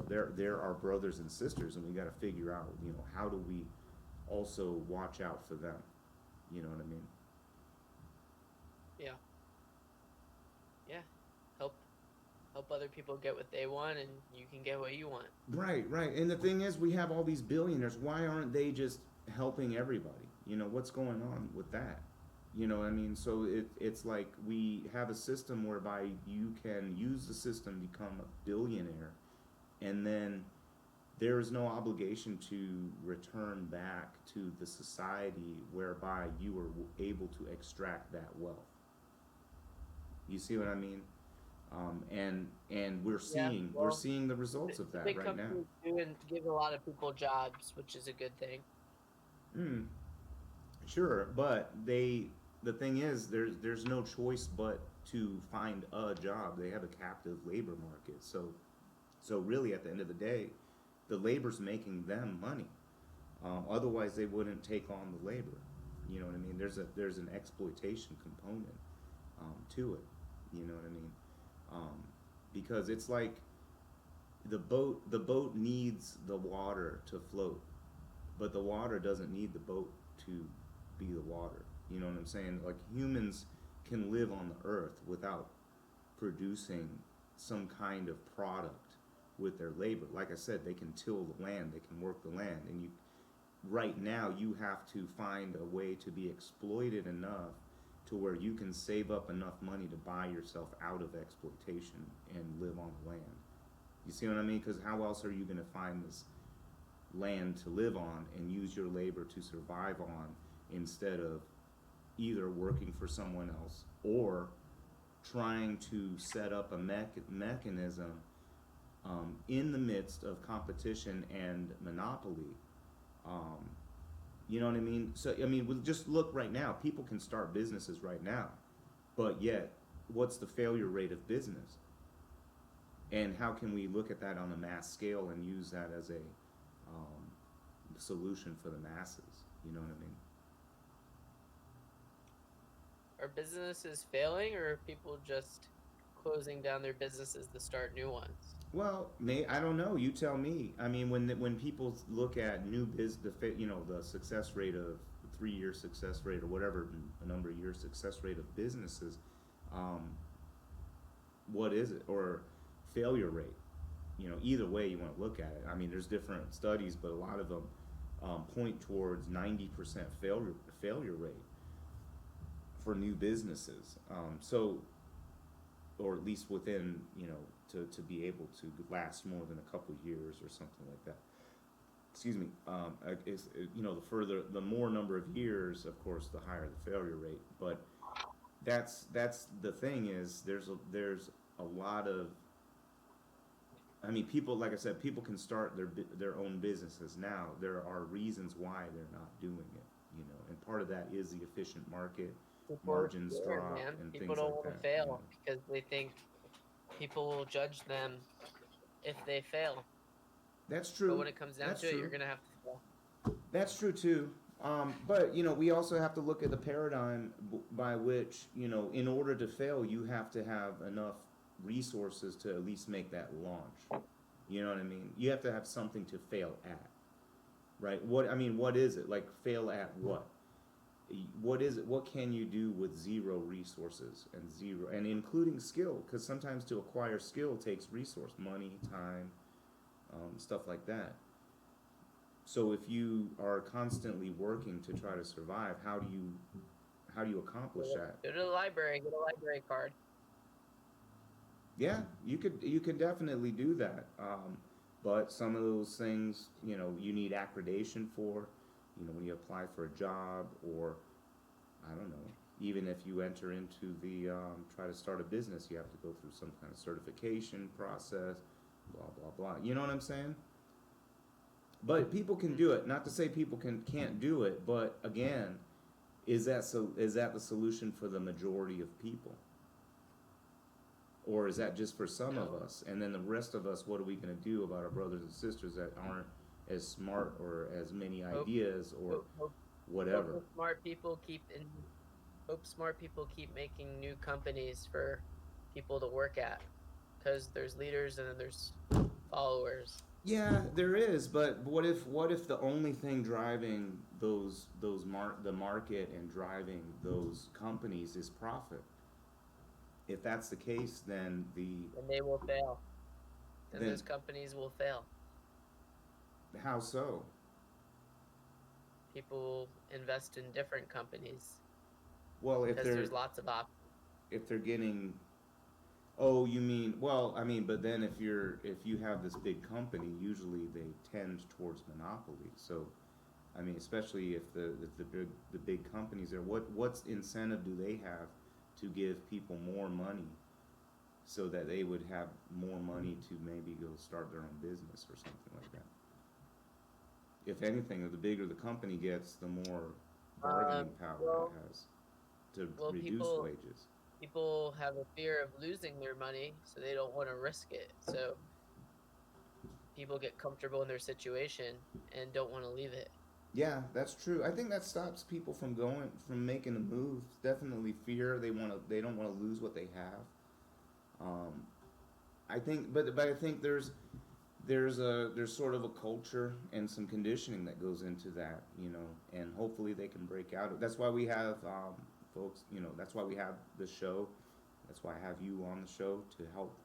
they're our brothers and sisters, and we got to figure out, how do we also watch out for them? You know what I mean? Yeah. Yeah. Help help other people get what they want, and you can get what you want. Right, right. And the thing is, we have all these billionaires. Why aren't they just helping everybody? What's going on with that? You know what I mean? So it's like we have a system whereby you can use the system, become a billionaire, and then there is no obligation to return back to the society whereby you were able to extract that wealth. You see what I mean? And we're Yeah. Well, seeing the results of the that big right now. companies do and give a lot of people jobs, which is a good thing. Mm, sure, but the thing is, there's no choice but to find a job. They have a captive labor market. So really, at the end of the day, the labor's making them money. Otherwise, they wouldn't take on the labor. You know what I mean? There's an exploitation component to it. You know what I mean? Because it's like the boat needs the water to float, but the water doesn't need the boat to be the water. You know what I'm saying? Like humans can live on the earth without producing some kind of product with their labor. Like I said, they can till the land, they can work the land, and you right now you have to find a way to be exploited enough to where you can save up enough money to buy yourself out of exploitation and live on the land. You see what I mean? Because how else are you going to find this land to live on and use your labor to survive on instead of either working for someone else or trying to set up a mechanism in the midst of competition and monopoly. Um, you know what I mean? So, I mean, just look right now. People can start businesses right now, but yet, what's the failure rate of business? And how can we look at that on a mass scale and use that as a solution for the masses? You know what I mean? Are businesses failing, or are people just closing down their businesses to start new ones? Well, I don't know. You tell me. I mean, when people look at new the success rate of 3 year success rate or whatever a number of year success rate of businesses, um, what is it or failure rate? You know, either way you want to look at it. I mean, there's different studies, but a lot of them point towards 90% failure rate for new businesses. Or at least within, to be able to last more than a couple years or something like that. Excuse me. The more number of years, of course, the higher the failure rate. But that's the thing is there's a lot of. I mean, people, like I said, people can start their own businesses now. There are reasons why they're not doing it, and part of that is the efficient market, margins drop, Man. and People things don't like want to that. fail because they think people will judge them if they fail. That's But true. when it comes down That's to it, true. you're gonna have to fail. That's true too. But we also have to look at the paradigm by which in order to fail, you have to have enough resources to at least make that launch. You know what I mean? You have to have something to fail at, right? What is it? Like fail at what? What is it? What can you do with zero resources and including skill? Because sometimes to acquire skill takes resource, money, time, stuff like that. So if you are constantly working to try to survive, how do you accomplish that? Go to the library, get a library card. Yeah, you could definitely do that. But some of those things, you need accreditation for. When you apply for a job, or I don't know, even if you enter into the try to start a business, you have to go through some kind of certification process, blah blah blah. You know what I'm saying? But people can do it. Not to say people can't do it, but again, is that the solution for the majority of people? Or is that just for some of No. us? And then the rest of us, what are we going to do about our brothers and sisters that aren't as smart or as many ideas or whatever? Hope smart people keep making new companies for people to work at, because there's leaders and then there's followers. Yeah, there is, but what if the only thing driving the market and driving those companies is profit? If that's the case, then And they will fail. And then those companies will fail. how so? People will invest in different companies Well, because there's lots of options. if they're getting, oh, you mean, well, I mean, but then if you have this big company, usually they tend towards monopoly. So, I mean, especially if the big companies are, what's incentive do they have to give people more money so that they would have more money to maybe go start their own business or something like that? If anything, the bigger the company gets, the more bargaining power Well, it has. to Well, reduce wages. people have a fear of losing their money, so they don't want to risk it. So people get comfortable in their situation and don't want to leave it. Yeah, that's true. I think that stops people from making a move. Definitely fear. They don't want to lose what they have. Um, I think, but I think there's sort of a culture and some conditioning that goes into that, and hopefully they can break out. That's why we have folks. That's why we have the show. That's why I have you on the show to help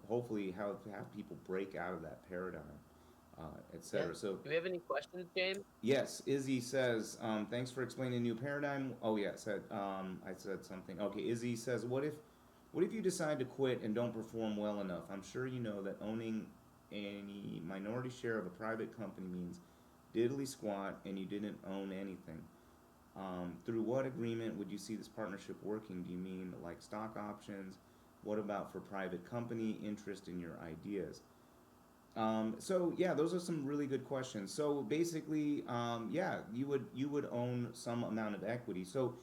hopefully have people break out of that paradigm, Yeah. etc. So Do we have any questions, James? yes, Izzy says, thanks for explaining new paradigm. Oh yeah, I said something. Okay, Izzy says, what if you decide to quit and don't perform well enough? I'm sure you know that owning any minority share of a private company means diddly squat and you didn't own anything. Through what agreement would you see this partnership working? Do you mean like stock options? What about for private company interest in your ideas? So yeah, those are some really good questions. So basically, yeah, you would own some amount of equity. So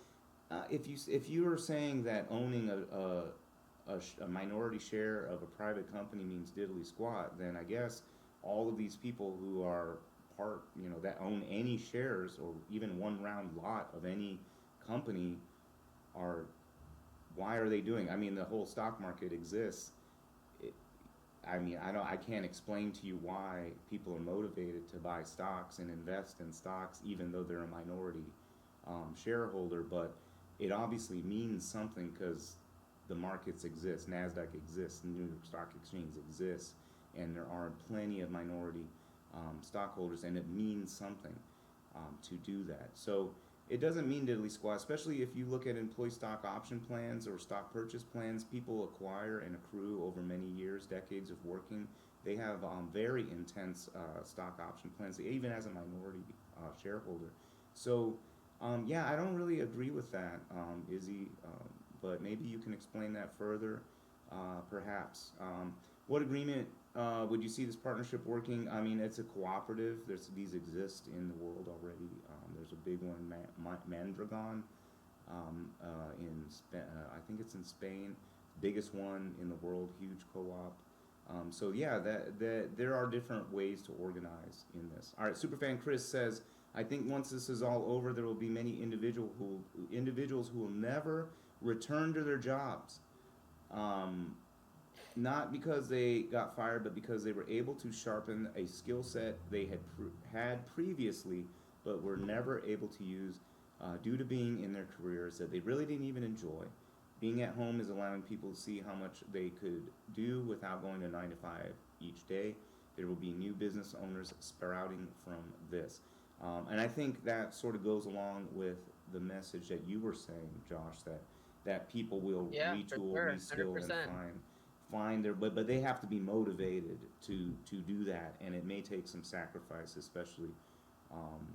if you are saying that owning a minority share of a private company means diddly squat, then I guess all of these people who are that own any shares or even one round lot of any company are why are they doing? I mean, the whole stock market exists. It, I mean, I can't explain to you why people are motivated to buy stocks and invest in stocks, even though they're a minority shareholder. But it obviously means something because the markets exist, Nasdaq exists, New York Stock Exchange exists, and there are plenty of minority stockholders, and it means something to do that. So it doesn't mean diddly squat, especially if you look at employee stock option plans or stock purchase plans. People acquire and accrue over many years, decades of working. They have very intense stock option plans, even as a minority shareholder. So, yeah, I don't really agree with that, Izzy, but maybe you can explain that further, perhaps. What agreement would you see this partnership working? I mean, it's a cooperative. These exist in the world already. There's a big one, Mandragon, I think it's in Spain. Biggest one in the world, huge co-op. So yeah, that there are different ways to organize in this. All right, Superfan Chris says, I think once this is all over, there will be many individuals who will never return to their jobs. Um, Not because they got fired, but because they were able to sharpen a skill set they had previously, but were never able to use due to being in their careers that they really didn't even enjoy. Being at home is allowing people to see how much they could do without going to 9 to 5 each day. There will be new business owners sprouting from this. And I think that sort of goes along with the message that you were saying, Josh, that people will Yeah, for retool, sure, reskill, and 100%. find their, but they have to be motivated to do that, and it may take some sacrifice, especially um,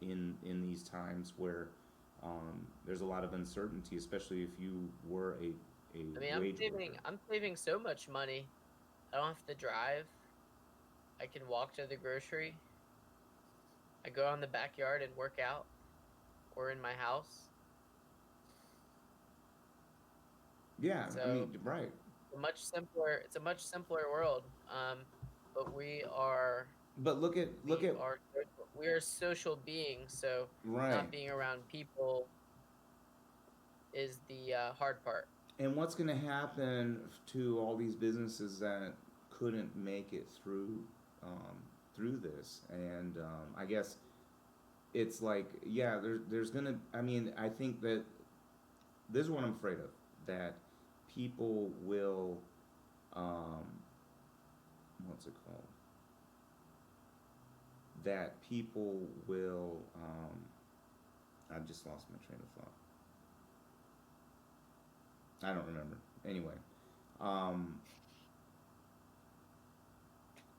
in these times where there's a lot of uncertainty, especially if you were a I mean, wage worker. I'm saving so much money. I don't have to drive. I can walk to the grocery. I go out in the backyard and work out, or in my house. Yeah, I So mean, right, it's a much simpler world. But but look at we are social beings. So right, not being around people is the hard part. and what's going to happen to all these businesses that couldn't make it um, through this, and I guess it's like, yeah, there's gonna, I mean, I think that this is what I'm afraid of, that people will, um, what's it called? That people will, I just lost my train of thought. I don't remember. Anyway, um,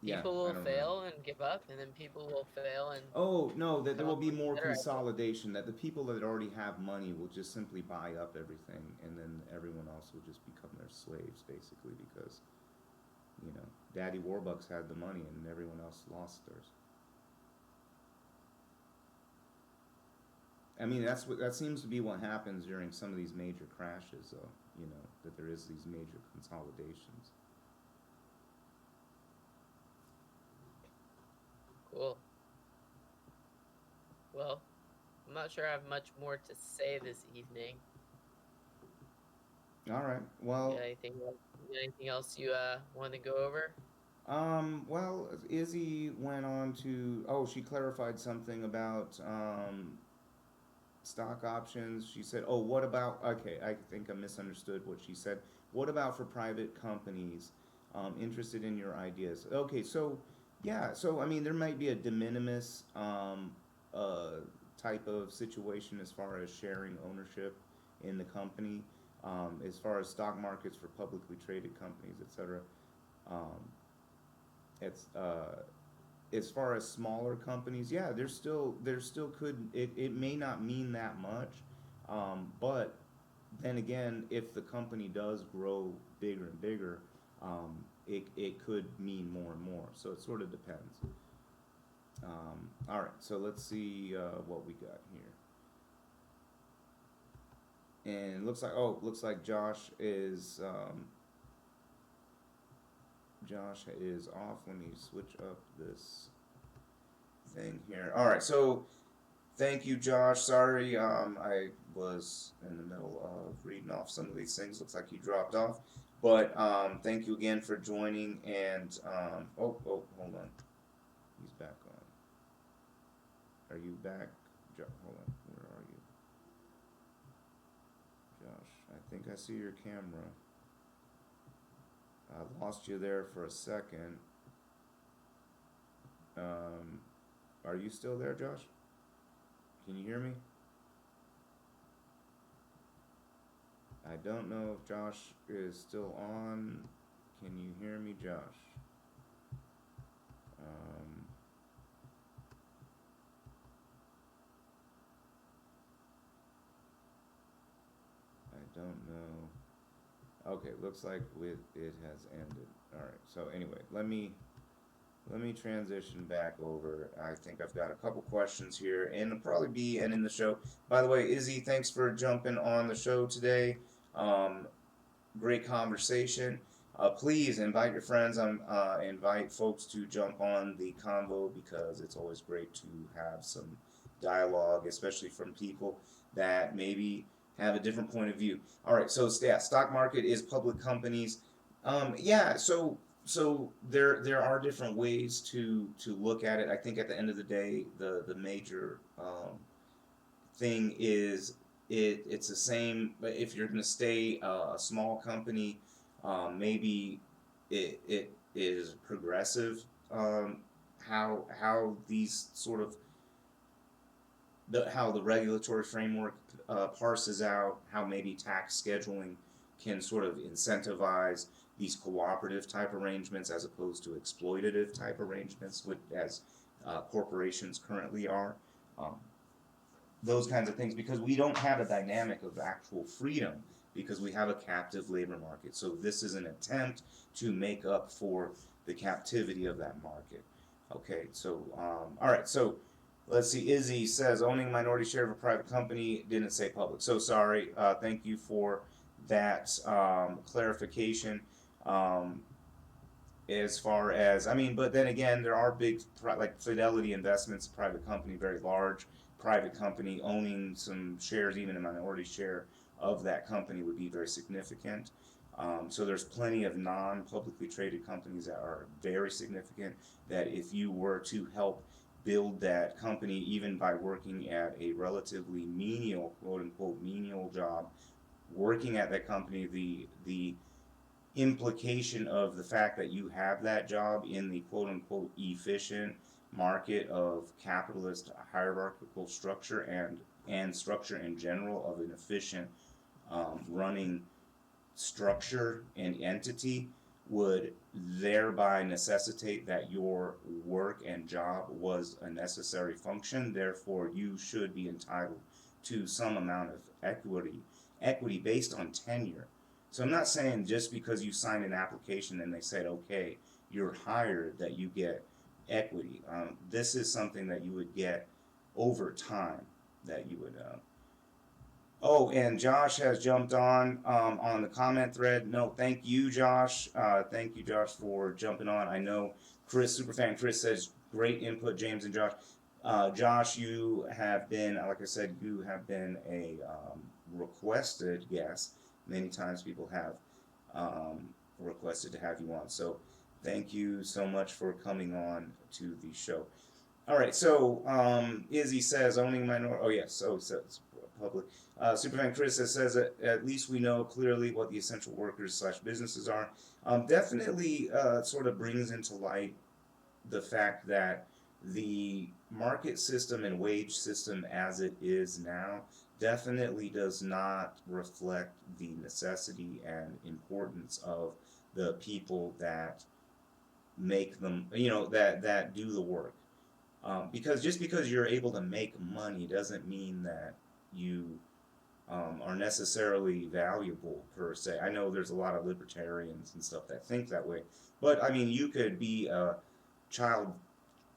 yeah, People I will don't remember. fail and give up, and then people will fail and Oh, no, that there come will up be with more better ideas. consolidation, that the people that already have money will just simply buy up everything, and then everyone else will just become their slaves, basically, because, Daddy Warbucks had the money and everyone else lost theirs. I mean, that seems to be what happens during some of these major crashes, though. You know, that there is these major consolidations. Cool. Well, I'm not sure I have much more to say this evening. All right. You got Well, anything? You got anything else you want to go over? well, Izzy went on to. Oh, she clarified something about stock options. She said, "Oh, what about?" Okay, I think I misunderstood what she said. What about for private companies interested in your ideas? Okay, so yeah, so I mean, there might be a de minimis type of situation as far as sharing ownership in the company, as far as stock markets for publicly traded companies, etc. Um, it's as far as smaller companies, yeah, there still could it may not mean that much, but then again, if the company does grow bigger and bigger, it could mean more and more. So it sort of depends. All right, so let's see what we got here. And it looks like Josh is off. Let me switch up this thing here. All right, so thank you, Josh. Sorry, I was in the middle of reading off some of these things. Looks like he dropped off. But thank you again for joining. And hold on. He's back on. Are you back? Hold on. Where are you, Josh? I think I see your camera. I lost you there for a second. Um, are you still there, Josh? Can you hear me? I don't know if Josh is still on. Can you hear me, Josh? Um, I don't know. Okay, looks like it has ended. All right. So anyway, let me transition back over. I think I've got a couple questions here, and it'll probably be ending the show. By the way, Izzy, thanks for jumping on the show today. Um, Great conversation. Please invite your friends. Invite folks to jump on the convo because it's always great to have some dialogue, especially from people that maybe have a different point of view. All right, so yeah, stock market is public companies. Yeah, so there are different ways to look at it. I think at the end of the day, the major thing is it's the same. But if you're going to stay a small company, maybe it is progressive. How these sort of how the regulatory framework parses out how maybe tax scheduling can sort of incentivize these cooperative type arrangements as opposed to exploitative type arrangements, which as corporations currently are. Um, those kinds of things, because we don't have a dynamic of actual freedom because we have a captive labor market. So this is an attempt to make up for the captivity of that market. Okay, so all right, so let's see. Izzy says owning minority share of a private company, didn't say public. So sorry. Thank you for that clarification. Um, as far as I mean, but then again, there are big like Fidelity Investments, private company, very large private company, owning some shares, even a minority share of that company would be very significant. So there's plenty of non-publicly traded companies that are very significant. That if you were to help build that company, even by working at a relatively menial, quote unquote, menial job, working at that company, the implication of the fact that you have that job in the quote unquote efficient market of capitalist hierarchical structure and structure in general of an efficient running structure and entity would thereby necessitate that your work and job was a necessary function. Therefore, you should be entitled to some amount of equity based on tenure. So I'm not saying just because you signed an application and they said, okay, you're hired, that you get equity. This is something that you would get over time. that you would. Oh, and Josh has jumped on the comment thread. No, thank you, Josh. Thank you, Josh, for jumping on. I know Chris, Superfan Chris says great input, James and Josh. Josh, you have been, like I said, you have been a requested guest. Many times people have requested to have you on. So thank you so much for coming on to the show. All right, so Izzy says owning minority. Oh yes, so it's public. Superfan Chris says that at least we know clearly what the essential workers slash businesses are. Definitely sort of brings into light the fact that the market system and wage system as it is now definitely does not reflect the necessity and importance of the people that make them, that do the work. Because just because you're able to make money doesn't mean that you are necessarily valuable per se. I know there's a lot of libertarians and stuff that think that way, but I mean, you could be a child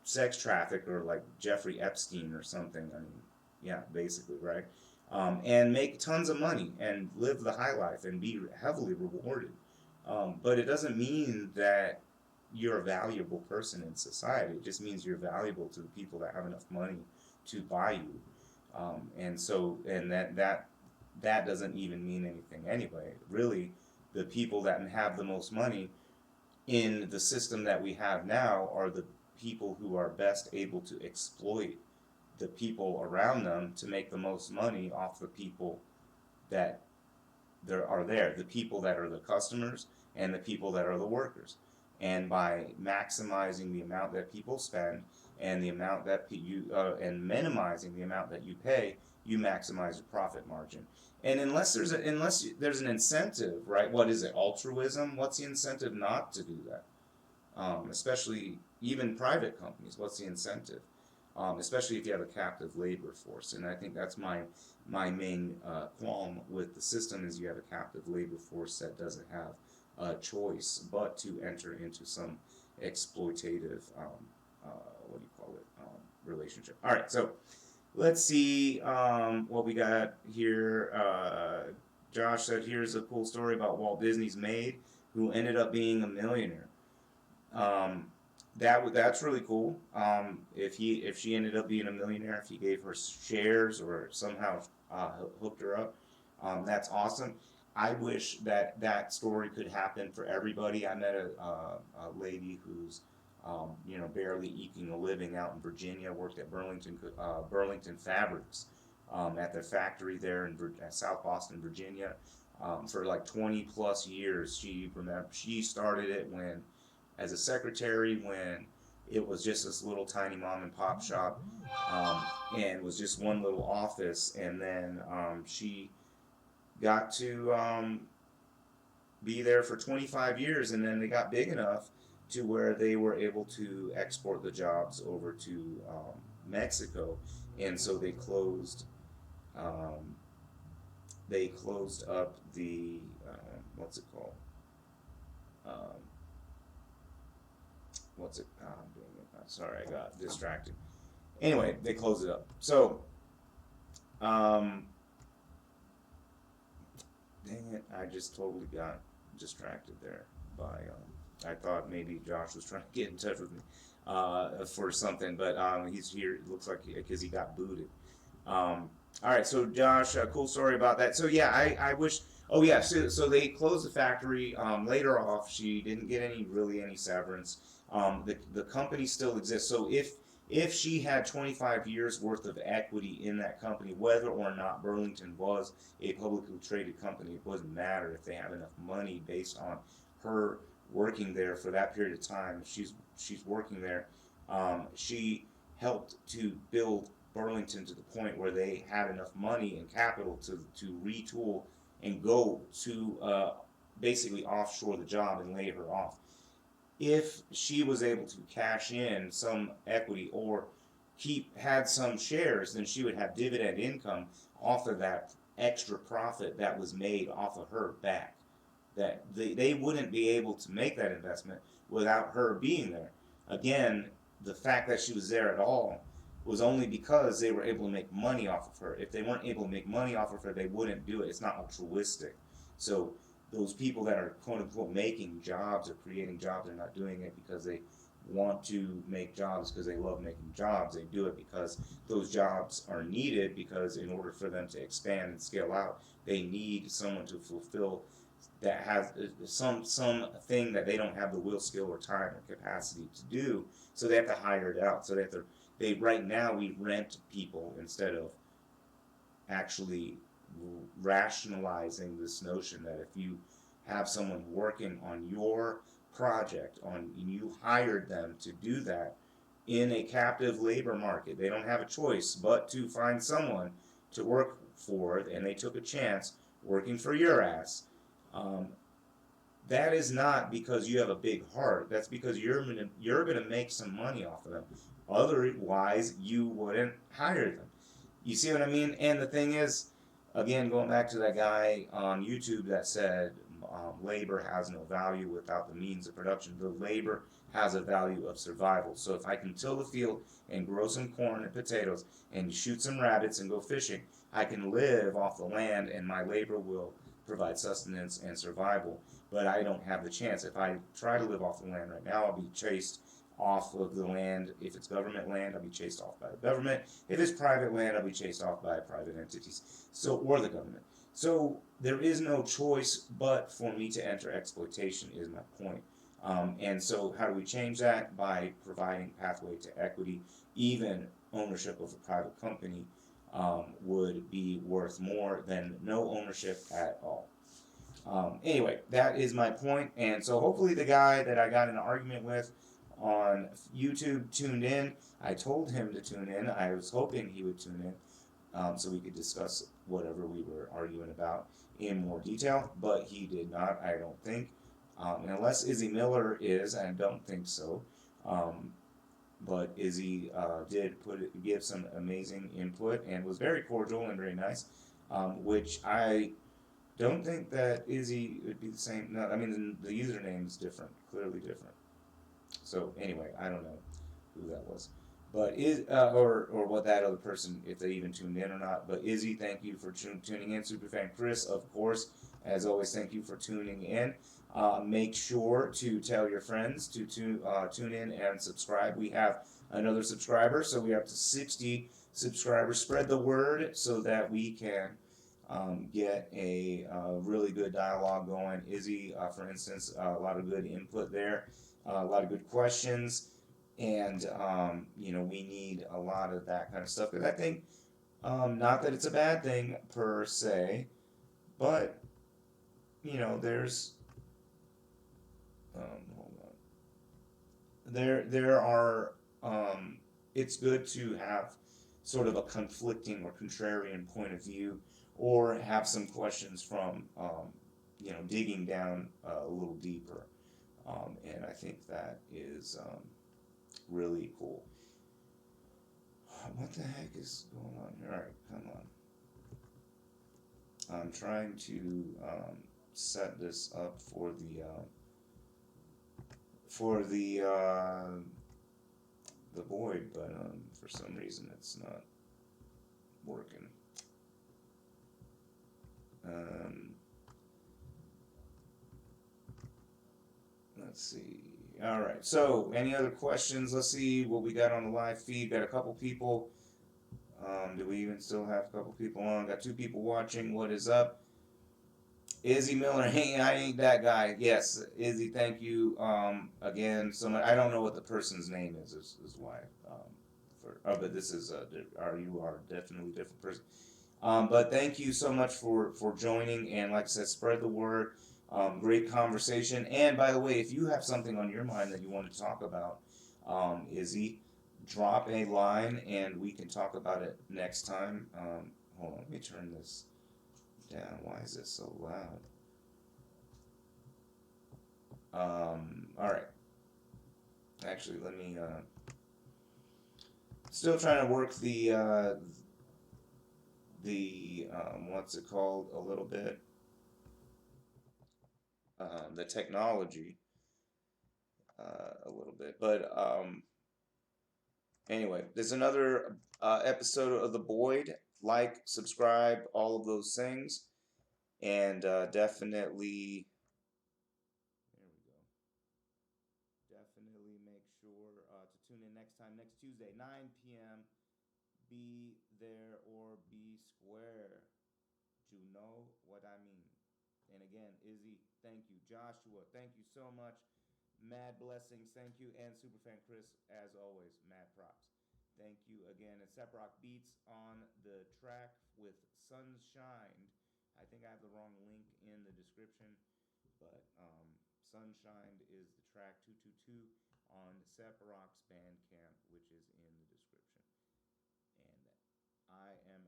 sex trafficker like Jeffrey Epstein or something. I mean, yeah, basically, right? And make tons of money and live the high life and be heavily rewarded. But it doesn't mean that you're a valuable person in society. It just means you're valuable to the people that have enough money to buy you. And that doesn't even mean anything anyway. Really, the people that have the most money in the system that we have now are the people who are best able to exploit the people around them to make the most money off the people that are there, the people that are the customers and the people that are the workers. And by maximizing the amount that people spend and the amount that and minimizing the amount that you pay, you maximize your profit margin. And unless there's an incentive, right? What is it? Altruism? What's the incentive not to do that? Especially even private companies. What's the incentive? Especially if you have a captive labor force. And I think that's my main qualm with the system is you have a captive labor force that doesn't have a choice but to enter into some exploitative, relationship. All right, so let's see what we got here. Josh said, here's a cool story about Walt Disney's maid who ended up being a millionaire. That's really cool. If she ended up being a millionaire, if he gave her shares or somehow hooked her up, that's awesome. I wish that story could happen for everybody. I met a lady who's barely eking a living out in Virginia. Worked at Burlington Fabrics at their factory there in South Boston, Virginia, for like 20 plus years. She started it as a secretary when it was just this little tiny mom and pop shop, and was just one little office. And then she got to be there for 25 years, and then they got big enough to where they were able to export the jobs over to Mexico, and so they closed up the what's it called? Sorry, I got distracted. Anyway, they closed it up. So, dang it, I just totally got distracted there by, I thought maybe Josh was trying to get in touch with me for something, but he's here, it looks like, because he got booted. All right, so Josh, a cool story about that. So yeah, I wish, oh yeah, so they closed the factory, laid her off. She didn't get any severance. The company still exists. So if she had 25 years worth of equity in that company, whether or not Burlington was a publicly traded company, it doesn't matter if they have enough money based on her working there for that period of time. She's working there. She helped to build Burlington to the point where they had enough money and capital to retool and go to basically offshore the job and lay her off. If she was able to cash in some equity or had some shares, then she would have dividend income off of that extra profit that was made off of her back. That they wouldn't be able to make that investment without her being there. Again, the fact that she was there at all was only because they were able to make money off of her. If they weren't able to make money off of her, they wouldn't do it. It's not altruistic. So those people that are quote unquote making jobs or creating jobs are not doing it because they want to make jobs because they love making jobs. They do it because those jobs are needed, because in order for them to expand and scale out, they need someone to fulfill that has some thing that they don't have the will, skill, or time or capacity to do. So they have to hire it out. So they right now we rent people instead of actually rationalizing this notion that if you have someone working on your project on you hired them to do that in a captive labor market, they don't have a choice but to find someone to work for, and they took a chance working for your ass. um, that is not because you have a big heart. That's because you're gonna make some money off of them. Otherwise, you wouldn't hire them. You see what I mean? And the thing is, again, going back to that guy on YouTube that said labor has no value without the means of production. The labor has a value of survival. So if I can till the field and grow some corn and potatoes and shoot some rabbits and go fishing, I can live off the land, and my labor will provide sustenance and survival. But I don't have the chance. If I try to live off the land right now, I'll be chased off of the land. If it's government land, I'll be chased off by the government. If it's private land, I'll be chased off by private entities, so or the government. So there is no choice but for me to enter exploitation, is my point. And so how do we change that? By providing pathway to equity. Even ownership of a private company would be worth more than no ownership at all. Anyway, that is my point. And so hopefully the guy that I got in an argument with on YouTube tuned in. I told him to tune in. I was hoping he would tune in so we could discuss whatever we were arguing about in more detail, but he did not, I don't think. And unless Izzy Miller is, I don't think so. But Izzy did give some amazing input and was very cordial and very nice, which I don't think that Izzy would be the same. No, I mean the username is different, clearly different. So anyway, I don't know who that was, but or what that other person, if they even tuned in or not. But Izzy, thank you for tuning in. Superfan Chris, of course, as always, thank you for tuning in. Make sure to tell your friends to tune in and subscribe. We have another subscriber, so we're up to 60 subscribers. Spread the word so that we can get a really good dialogue going. Izzy, for instance, a lot of good input there, a lot of good questions, and we need a lot of that kind of stuff. Because I think, not that it's a bad thing per se, but there's hold on. There are it's good to have sort of a conflicting or contrarian point of view, or have some questions from digging down a little deeper, and I think that is really cool. What the heck is going on here? All right, come on. I'm trying to set this up for the void, but for some reason it's not working. Let's see. All right. So, any other questions? Let's see what we got on the live feed. Got a couple people. Do we even still have a couple people on? Got 2 people watching. What is up? Izzy Miller, hey, I ain't that guy. Yes, Izzy, thank you again so much. I don't know what the person's name is why. But this is you are definitely a different person. But thank you so much for joining, and like I said, spread the word. Great conversation. And by the way, if you have something on your mind that you want to talk about, Izzy, drop a line and we can talk about it next time. Hold on, let me turn this down. Why is it so loud? All right. Actually, let me. Still trying to work the what's it called a little bit. The technology a little bit, but Anyway, there's another episode of The Boyd. Like, subscribe, all of those things. And definitely, there we go. Definitely make sure to tune in next time, next Tuesday, 9 p.m. Be there or be square. You know what I mean. And again, Izzy, thank you. Joshua, thank you so much. Mad blessings, thank you. And Superfan Chris, as always, mad props. Thank you again. And Seprock Beats on the track with Sunshined. I think I have the wrong link in the description, but Sunshined is the track 222 on Seprock's Bandcamp, which is in the description. And I am